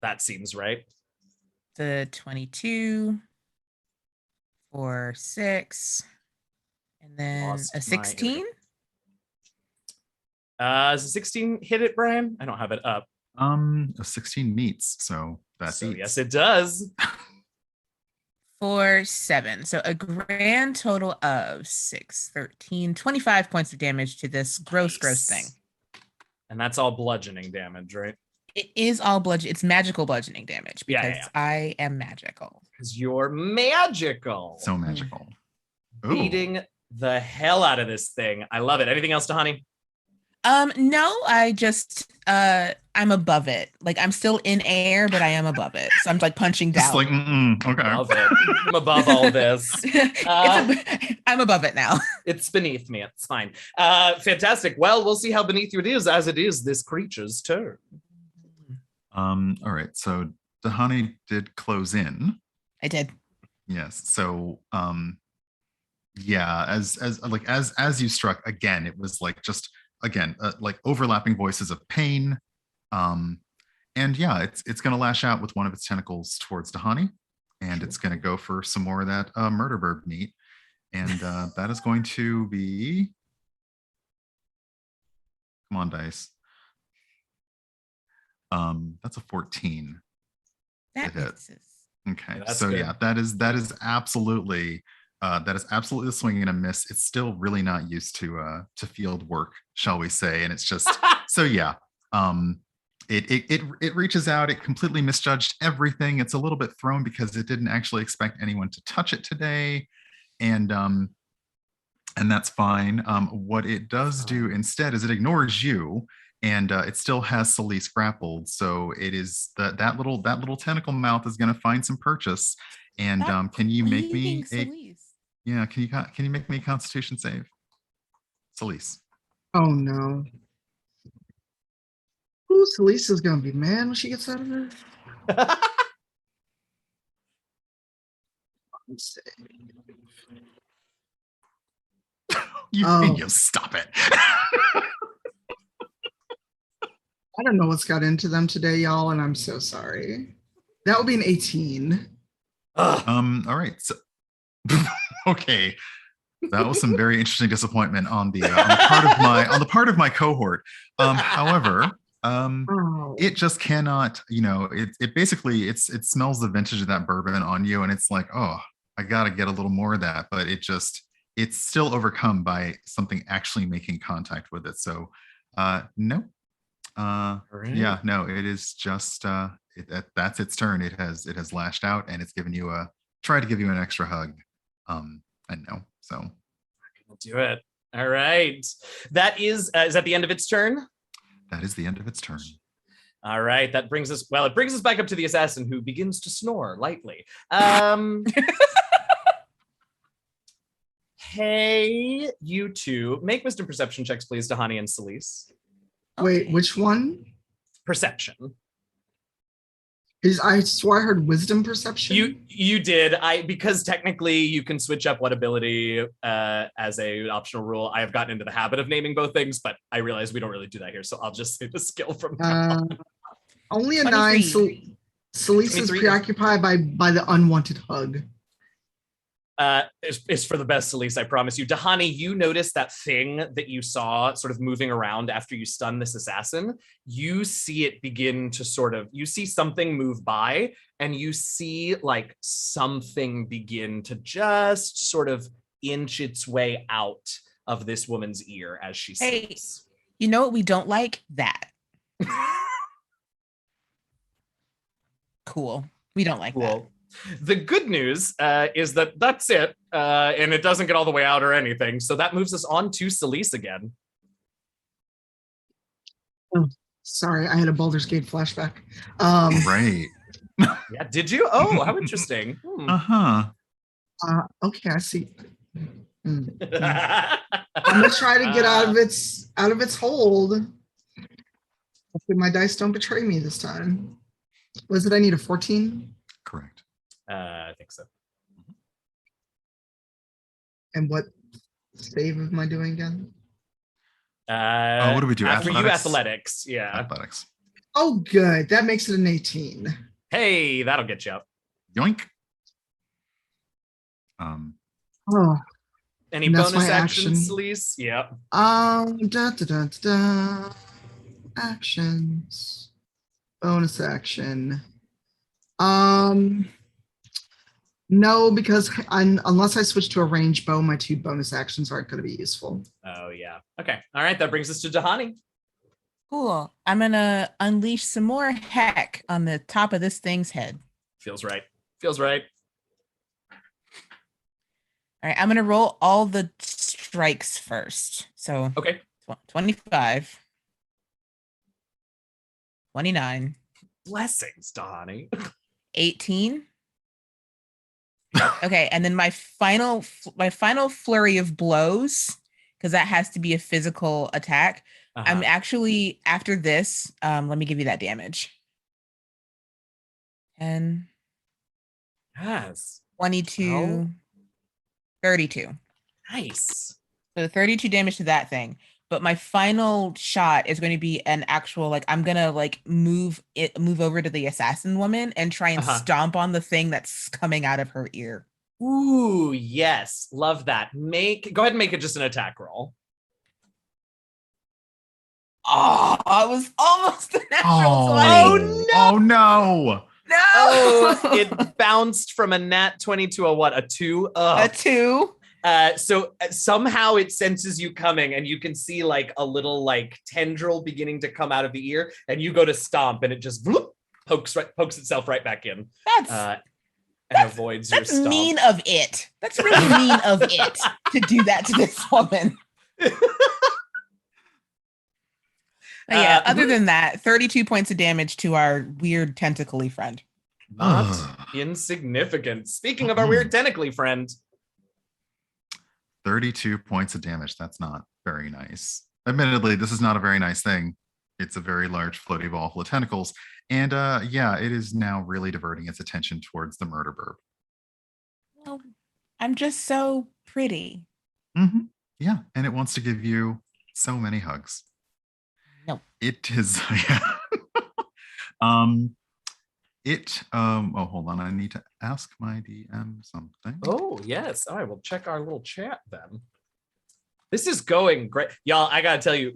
That seems right. The 22 for 6, and then Lost a 16. Does a 16 hit it, Brian? I don't have it up. A 16 meets, so that's yes, it does. For 7, so a grand total of 6, 13, 25 points of damage to this gross thing. And that's all bludgeoning damage, right? It is all bludgeoning. It's magical bludgeoning damage because I am magical. Because you're magical. So magical. Beating the hell out of this thing. I love it. Anything else, D'hani? No, I just I'm above it. Like I'm still in air, but I am above it. So I'm like punching down. Just like, okay. Above it. I'm above all this. I'm above it now. It's beneath me. It's fine. Fantastic. Well, we'll see how beneath you it is as it is this creature's turn. All right. So D'hani did close in. I did. Yes. So yeah, as you struck again, it was like just like overlapping voices of pain. And yeah, it's going to lash out with one of its tentacles towards D'hani, and it's going to go for some more of that murder bird meat. And that is going to be, come on, dice. That's a 14. That hit. Okay, Yeah, so good. yeah, that is absolutely a swing and a miss. It's still really not used to field work, shall we say? And it's just so yeah. It reaches out. It completely misjudged everything. It's a little bit thrown because it didn't actually expect anyone to touch it today, and that's fine. What it does do instead is it ignores you. And it still has Selise grappled, so it is that little tentacle mouth is going to find some purchase. And can you make me can you make me a Constitution save, Selise? Oh no. Ooh, Selise is going to be mad when she gets out of there. You stop it. I don't know what's got into them today, y'all, and I'm so sorry. That would be an 18. All right. So, okay. That was some very interesting disappointment on the part of my cohort. However, Oh. It just cannot, it basically it smells the vintage of that bourbon on you, and it's like, oh, I gotta get a little more of that, but it's still overcome by something actually making contact with it. So no. Right. Yeah, no, it is just that's its turn. It has lashed out, and it's given you tried to give you an extra hug. I know. So I'll do it. All right. That is that the end of its turn? that is the end of its turn. All right. That brings us, well, it brings us back up to the assassin, who begins to snore lightly. Hey, you two, make wisdom perception checks, please, D'hani and Selise. Wait, Okay. which one? Perception. I swore I heard wisdom perception. You did. Because technically you can switch up what ability as a optional rule. I have gotten into the habit of naming both things, but I realize we don't really do that here, so I'll just say the skill from now on. Only a 23. 9. Selise is 23. preoccupied by the unwanted hug. It's for the best, Selise, I promise you. D'hani, you notice that thing that you saw sort of moving around after you stun this assassin. You see it begin to you see something move by, and you see like something begin to just sort of inch its way out of this woman's ear as she Hey. sleeps. You know what we don't like? That. Cool. We don't like that. Cool. The good news is that that's it, and it doesn't get all the way out or anything. So that moves us on to Selise again. Oh, sorry, I had a Baldur's Gate flashback. Right. Yeah, did you? Oh, how interesting. Uh-huh. Okay, I see. I'm gonna try to get out of its hold. Hopefully my dice don't betray me this time. Was it I need a 14? Correct. I think so. And what save am I doing again? What do we do? For you, Athletics? athletics. Yeah. Athletics. Oh, good. That makes it an 18. Hey, that'll get you up. Yoink. Oh, Any And that's bonus my actions, action. Selise? Yeah. Actions. Bonus action. No, because unless I switch to a ranged bow, my 2 bonus actions aren't going to be useful. Oh, yeah. Okay. All right. That brings us to D'hani. Cool. I'm gonna unleash some more heck on the top of this thing's head. Feels right. Feels right. All right, I'm gonna roll all the strikes first. So Okay. 25, 29, Blessings, D'hani. 18. Okay, and then my final flurry of blows, because that has to be a physical attack. I'm actually, after this, let me give you that damage. 10, Yes. 22, Well. 32. Nice. So 32 damage to that thing. But my final shot is going to be an actual, like, I'm gonna like move over to the assassin woman and try and stomp on the thing that's coming out of her ear. Ooh, yes. Love that. Go ahead and make it just an attack roll. Oh, it was almost a natural 20. Oh no. No. Oh, it bounced from a nat 20 to a what? A 2? A 2. So somehow it senses you coming, and you can see like a little like tendril beginning to come out of the ear, and you go to stomp, and it just whoop, pokes itself right back in. And avoids your stomp. That's mean of it. That's really mean of it to do that to this woman. Yeah, other than that, 32 points of damage to our weird tentacly friend. Not insignificant. Speaking of our weird tentacly friend. 32 points of damage. That's not very nice. Admittedly, this is not a very nice thing. It's a very large floaty ball full of tentacles. And yeah, it is now really diverting its attention towards the murder burb. Well, I'm just so pretty. Mm-hmm. Yeah, and it wants to give you so many hugs. No. It is, yeah. Oh, hold on. I need to ask my DM something. Oh, yes. All right, we'll check our little chat then. This is going great. Y'all, I gotta tell you,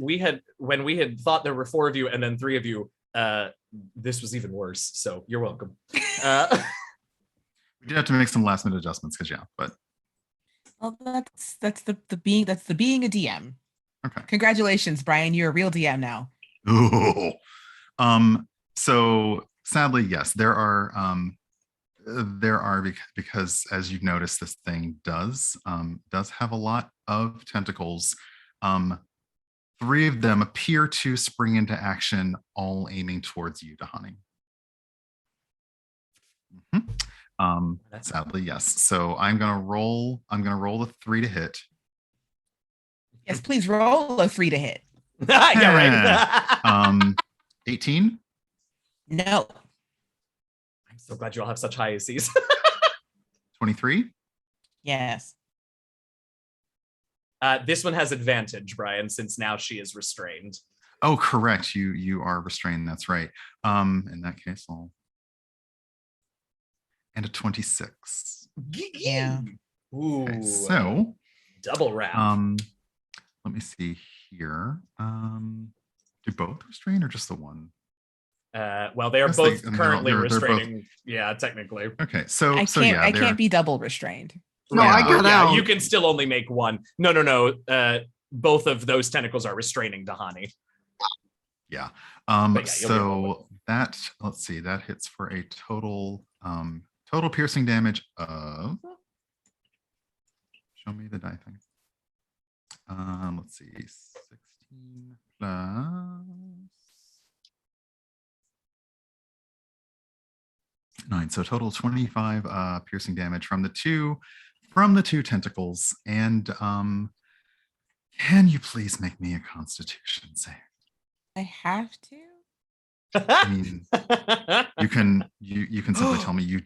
when we had thought there were 4 of you and then 3 of you, this was even worse. So you're welcome. We did have to make some last minute adjustments because but well, that's the being a DM. okay. Congratulations, Brian. You're a real DM now. Ooh. So sadly, yes, there are because as you've noticed, this thing does have a lot of tentacles. 3 of them appear to spring into action, all aiming towards you, D'hani. Sadly, yes. So I'm gonna roll the 3 to hit. Yes, please roll a 3 to hit. Yeah, right. 18. No. I'm so glad you all have such high ACs. 23. Yes. This one has advantage, Brian, since now she is restrained. Oh, correct. You are restrained. That's right. In that case, I'll and a 26. Yeah. Ooh. Okay, so double round. Let me see here. Do both restrain or just the one? Well, they are both currently restraining. Yeah, technically. Okay, so I can't be double restrained. No, I got out. You can still only make one. No. Both of those tentacles are restraining D'hani. Yeah. So that, let's see, that hits for a total piercing damage of. Show me the die thing. Let's see, 16 plus 9, so total 25 piercing damage from the two tentacles. And can you please make me a Constitution save? I have to. I mean, you can simply tell me you.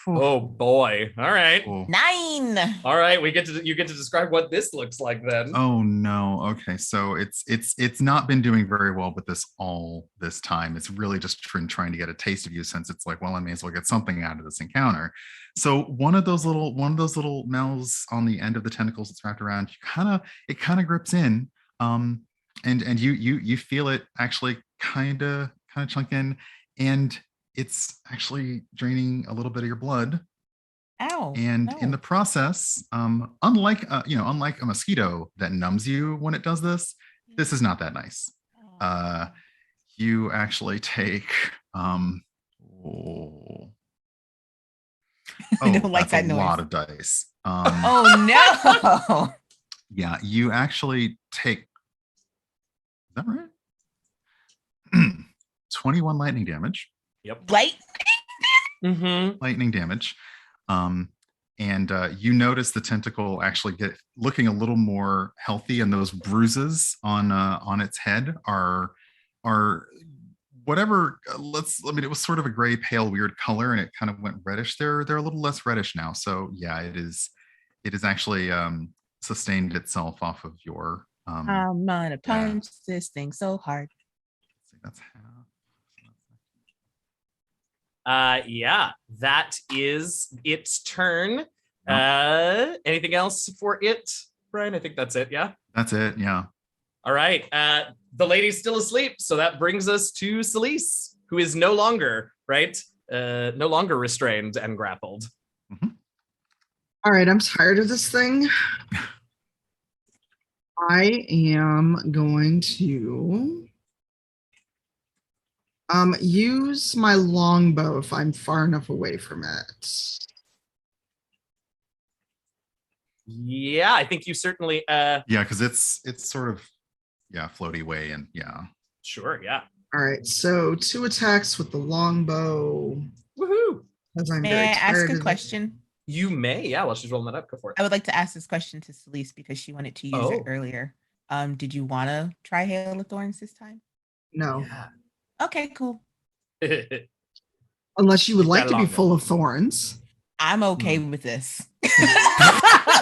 Oh boy! All right. Oh. 9. All right, you get to describe what this looks like then. Oh no. Okay, so it's not been doing very well with this all this time. It's really just trying to get a taste of you, since it's like, well, I may as well get something out of this encounter. So one of those little mouths on the end of the tentacles that's wrapped around, it kind of grips in. And you feel it actually kind of chunk in, and it's actually draining a little bit of your blood. Ow. And no. in the process, unlike a mosquito that numbs you when it does this is not that nice. You actually take I don't like that noise. A lot of dice. Oh no. Yeah, you actually take. Is that right? 21 lightning damage. Yep. Lightning damage. And you notice the tentacle actually get looking a little more healthy, and those bruises on its head are whatever. It was sort of a gray, pale, weird color, and it kind of went reddish. They're a little less reddish now. So yeah, it is actually sustained itself off of your. I'm gonna punch this thing so hard. That's half. Yeah, that is its turn. Anything else for it, Brian? I think that's it. Yeah. That's it. Yeah. All right. The lady's still asleep, so that brings us to Selise, who is no longer restrained and grappled. Mm-hmm. All right, I'm tired of this thing. I am going to use my longbow if I'm far enough away from it. Yeah, I think you certainly yeah, because it's sort of floaty way, and sure, yeah. All right, so 2 attacks with the longbow. Woohoo! May I ask a question? You may, yeah. While she's rolling that up, go for it. I would like to ask this question to Selise because she wanted to use it earlier. Did you want to try Hail of Thorns this time? No. Yeah. Okay, cool. Unless you would like to be full of thorns. I'm okay with this.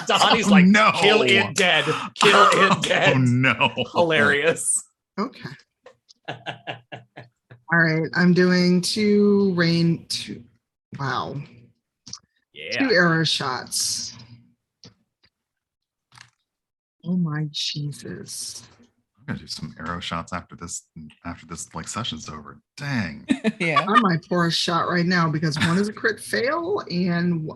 D'hani's like, no. Kill it dead. Kill it dead. Oh no. Hilarious. Okay. All right, I'm doing 2 rain. Wow. Yeah. 2 arrow shots. Oh my Jesus. I'm gonna do some arrow shots after this like session's over. Dang. Yeah. I might pour a shot right now because one is a crit fail and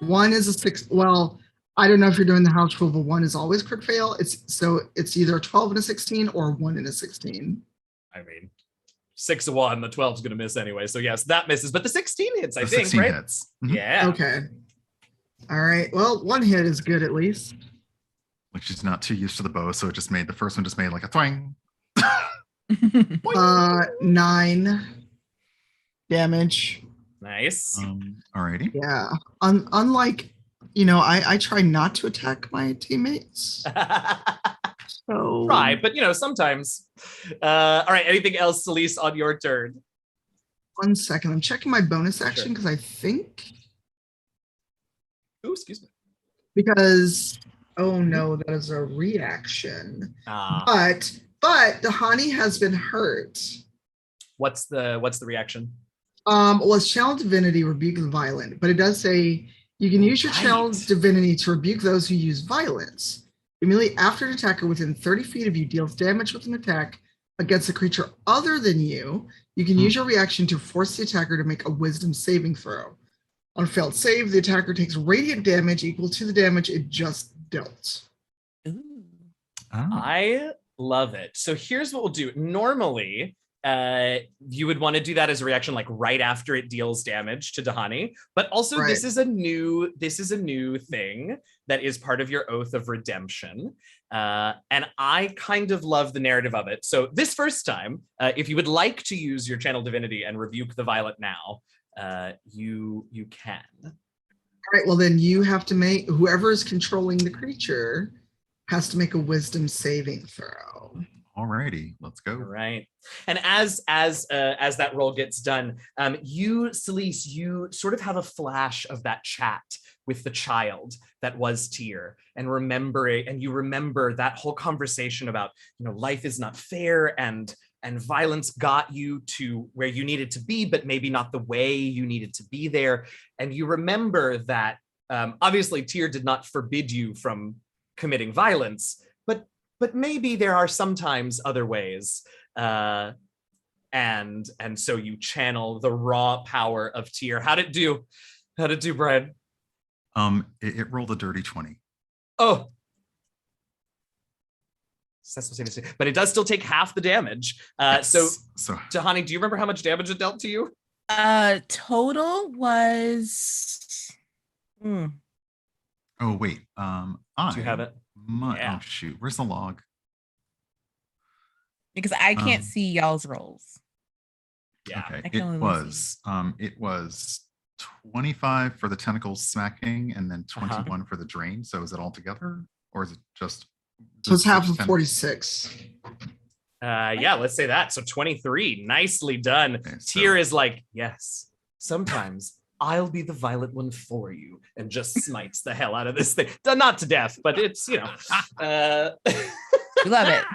one is a 6. Well, I don't know if you're doing the house rule, but one is always crit fail. It's either a 12 and a 16 or 1 and a 16. I mean, 6 of 1, the 12's gonna miss anyway. So yes, that misses, but the 16 hits, I The think, 16 right? hits. Mhm. Yeah. Okay. All right. Well, one hit is good at least. Like she's not too used to the bow, so the first one just made like a twang. 9 damage. Nice. Alrighty. Yeah. Unlike, I try not to attack my teammates. So Right, but sometimes. All right, anything else, Selise, on your turn? 1 second. I'm checking my bonus action because I think Ooh, excuse me. because oh no, that is a reaction. Ah, But D'hani has been hurt. what's the reaction? Was Channel Divinity rebuke the violent, but it does say you can use your Channel Right. Divinity to rebuke those who use violence. Immediately after an attacker within 30 feet of you deals damage with an attack against a creature other than you, you can use your reaction to force the attacker to make a wisdom saving throw. On a failed save, the attacker takes radiant damage equal to the damage it just dealt. Ooh. Oh. I love it. So here's what we'll do. Normally, you would want to do that as a reaction like right after it deals damage to D'hani, but also Right. this is a new thing that is part of your Oath of Redemption, and I kind of love the narrative of it. So this first time, if you would like to use your Channel Divinity and rebuke the violent now, you can. All right, well then you have to make, whoever is controlling the creature has to make a wisdom saving throw. Alrighty, let's go. All right. And as that roll gets done, you, Selise, you sort of have a flash of that chat with the child that was Tyr, and you remember that whole conversation about, life is not fair and violence got you to where you needed to be, but maybe not the way you needed to be there. And you remember that obviously Tyr did not forbid you from committing violence, but maybe there are sometimes other ways. And so you channel the raw power of Tyr. How'd it do, Brian? It rolled a dirty 20. Oh, but it does still take half the damage. Yes. So D'hani, do you remember how much damage it dealt to you? Total was. oh wait, Do you have it? Yeah. Oh shoot, where's the log? Because I can't see y'all's rolls. Yeah. Okay, I can only it was 25 for the tentacles smacking and then 21 for the drain. So is it all together or is it just? So it's half of 46. Yeah, let's say that. So 23, nicely done. Okay, so- Tyr is like, yes, sometimes I'll be the violent one for you, and just smites the hell out of this thing. Not to death, but it's, We love it.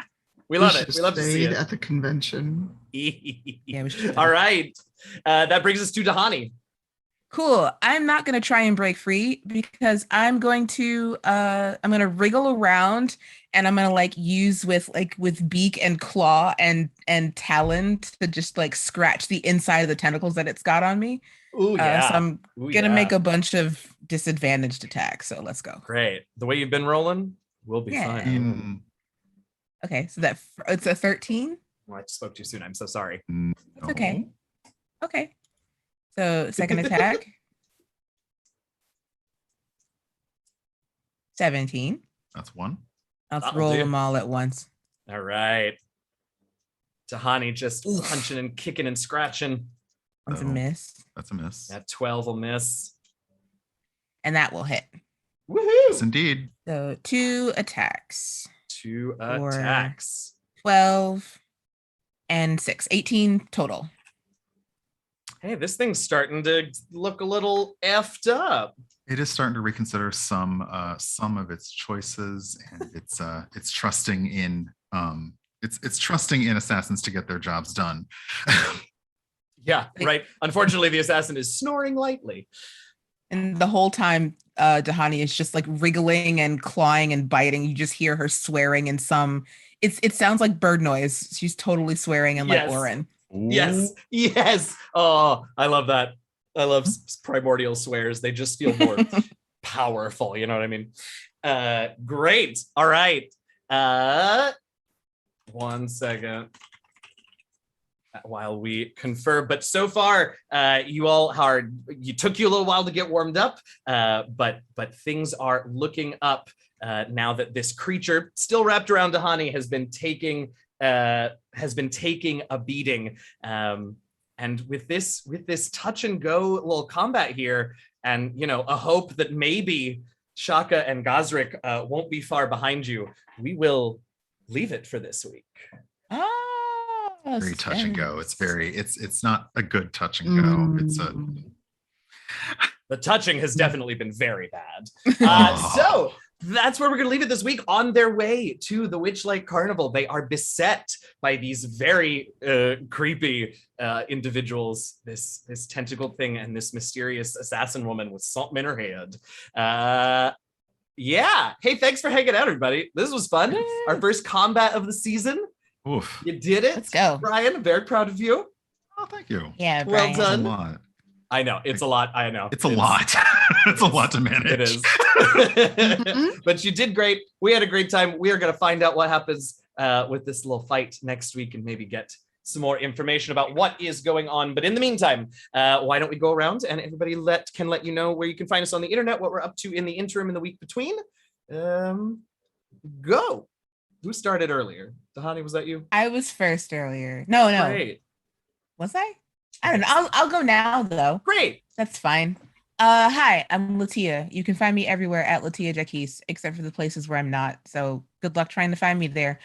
we love it. We love to see Stayed it. at the convention. Yeah, we should. All right. That brings us to D'hani. Cool. I'm not gonna try and break free because I'm gonna wriggle around and I'm gonna use with beak and claw and talon to just scratch the inside of the tentacles that it's got on me. Ooh, yeah. So I'm gonna make a bunch of disadvantaged attacks. So let's go. Great. The way you've been rolling, we'll be fine. Okay, so it's a 13. Well, I spoke too soon. I'm so sorry. That's okay. Okay. So second attack. 17. That's one. Let's That'll roll do. them all at once. All right. D'hani just punching and kicking and scratching. That's a So, miss. That's a miss. That 12 will miss. And that will hit. Woohoo! Yes, indeed. So 2 attacks. 2 Four. attacks. 12 and 6. 18 total. Hey, this thing's starting to look a little effed up. It is starting to reconsider some of its choices, and it's trusting in it's trusting in assassins to get their jobs done. Yeah, right. Unfortunately, the assassin is snoring lightly. And the whole time, D'hani is just like wriggling and clawing and biting. You just hear her swearing in some. It sounds like bird noise. She's totally swearing in like Orin. Yes. Yes. Oh, I love that. I love primordial swears. They just feel more powerful. You know what I mean? Great. All right. 1 second while we confer. But so far, you all are. You took you a little while to get warmed up, but things are looking up now that this creature, still wrapped around D'hani, has been taking a beating. And with this touch and go little combat here, and a hope that maybe Shaka and Gazrik won't be far behind you, we will leave it for this week. Very touch and go. It's not a good touch and go. It's a the touching has definitely been very bad. So that's where we're going to leave it this week. On their way to the Witchlight Carnival, they are beset by these very creepy individuals, this tentacled thing and this mysterious assassin woman with something in her head. Yeah. Hey, thanks for hanging out, everybody. This was fun. Our first combat of the season. Oof. You did it. Let's go. Brian, I'm very proud of you. Oh, thank you. Yeah, Brian. Well done. That's a lot. I know. It's a lot. I know. It's a lot. It's a lot to manage. It is. But you did great. We had a great time. We are going to find out what happens with this little fight next week and maybe get some more information about what is going on. But in the meantime, why don't we go around and everybody can let you know where you can find us on the internet, what we're up to in the interim in the week between. Go. Who started earlier? D'hani, was that you? I was first earlier. No. Great. Was I? I don't know. I'll go now though. Great. That's fine. Hi, I'm LaTia. You can find me everywhere at LaTia Jacquise, except for the places where I'm not. So good luck trying to find me there.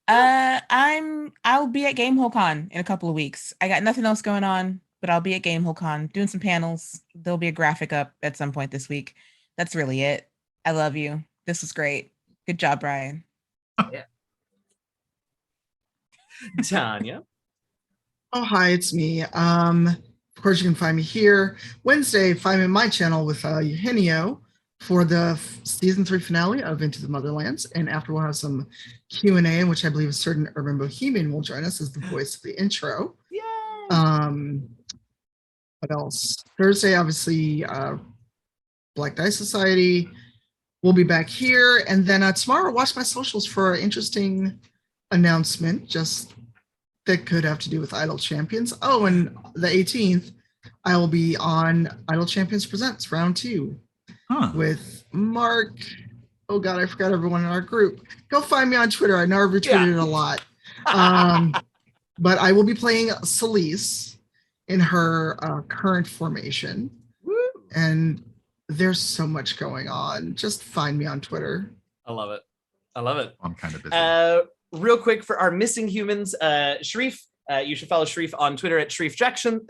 I'll be at GameholeCon in a couple of weeks. I got nothing else going on, but I'll be at GameholeCon doing some panels. There'll be a graphic up at some point this week. That's really it. I love you. This was great. Good job, Brian. Yeah. Tanya. Oh, hi, it's me. Of course, you can find me here Wednesday, find me on my channel with Eugenio for the season 3 finale of Into the Motherlands. And after we'll have some Q&A, in which I believe a certain urban bohemian will join us as the voice of the intro. Yay! What else? Thursday, obviously, Black Dice Society. We'll be back here. And then tomorrow, watch my socials for an interesting announcement, just that could have to do with Idle Champions. Oh, and the 18th, I will be on Idle Champions Presents Round 2 with Mark. Oh God, I forgot everyone in our group. Go find me on Twitter. I know I've retweeted it a lot. But I will be playing Selise in her current formation. Woo. And there's so much going on. Just find me on Twitter. I love it. I love it. I'm kind of busy. Real quick for our missing humans, Shareef, you should follow Shareef on Twitter at Shareef Jackson.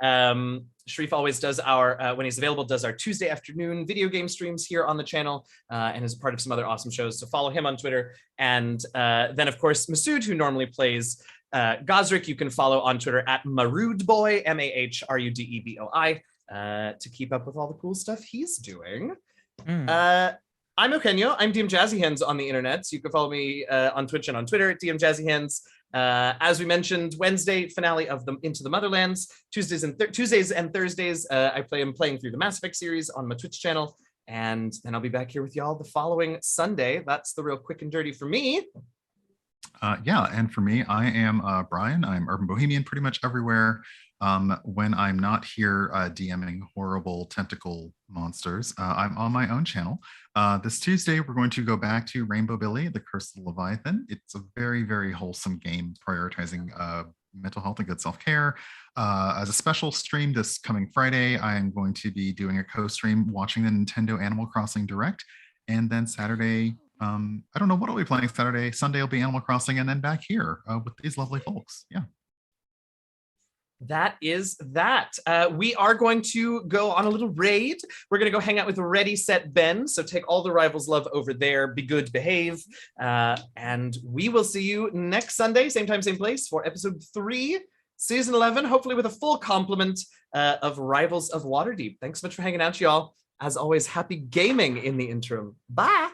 Shareef always does our, when he's available, does our Tuesday afternoon video game streams here on the channel and is a part of some other awesome shows. So follow him on Twitter. And then, of course, Masood, who normally plays Gazrik, you can follow on Twitter at Maroodboy, MAHRUDEBOI, to keep up with all the cool stuff he's doing. I'm Eugenio. I'm DM Jazzy Hands on the internet. So you can follow me on Twitch and on Twitter at DM Jazzy Hands. As we mentioned, Wednesday finale of the Into the Motherlands. Tuesdays and Thursdays, I'm playing through the Mass Effect series on my Twitch channel, and then I'll be back here with y'all the following Sunday. That's the real quick and dirty for me. Yeah, and for me, I am Brian. I'm Urban Bohemian pretty much everywhere. When I'm not here DMing horrible tentacle monsters, I'm on my own channel. This Tuesday, we're going to go back to Rainbow Billy, The Curse of the Leviathan. It's a very, very wholesome game prioritizing mental health and good self-care. As a special stream this coming Friday, I'm going to be doing a co-stream watching the Nintendo Animal Crossing Direct. And then Saturday, I don't know what I'll be playing Saturday. Sunday will be Animal Crossing, and then back here with these lovely folks. Yeah. That is that. We are going to go on a little raid. We're going to go hang out with Ready, Set, Ben. So take all the Rivals love over there. Be good, behave. And we will see you next Sunday, same time, same place, for episode 3. season 11, hopefully with a full complement of Rivals of Waterdeep. Thanks so much for hanging out, y'all. As always, happy gaming in the interim. Bye.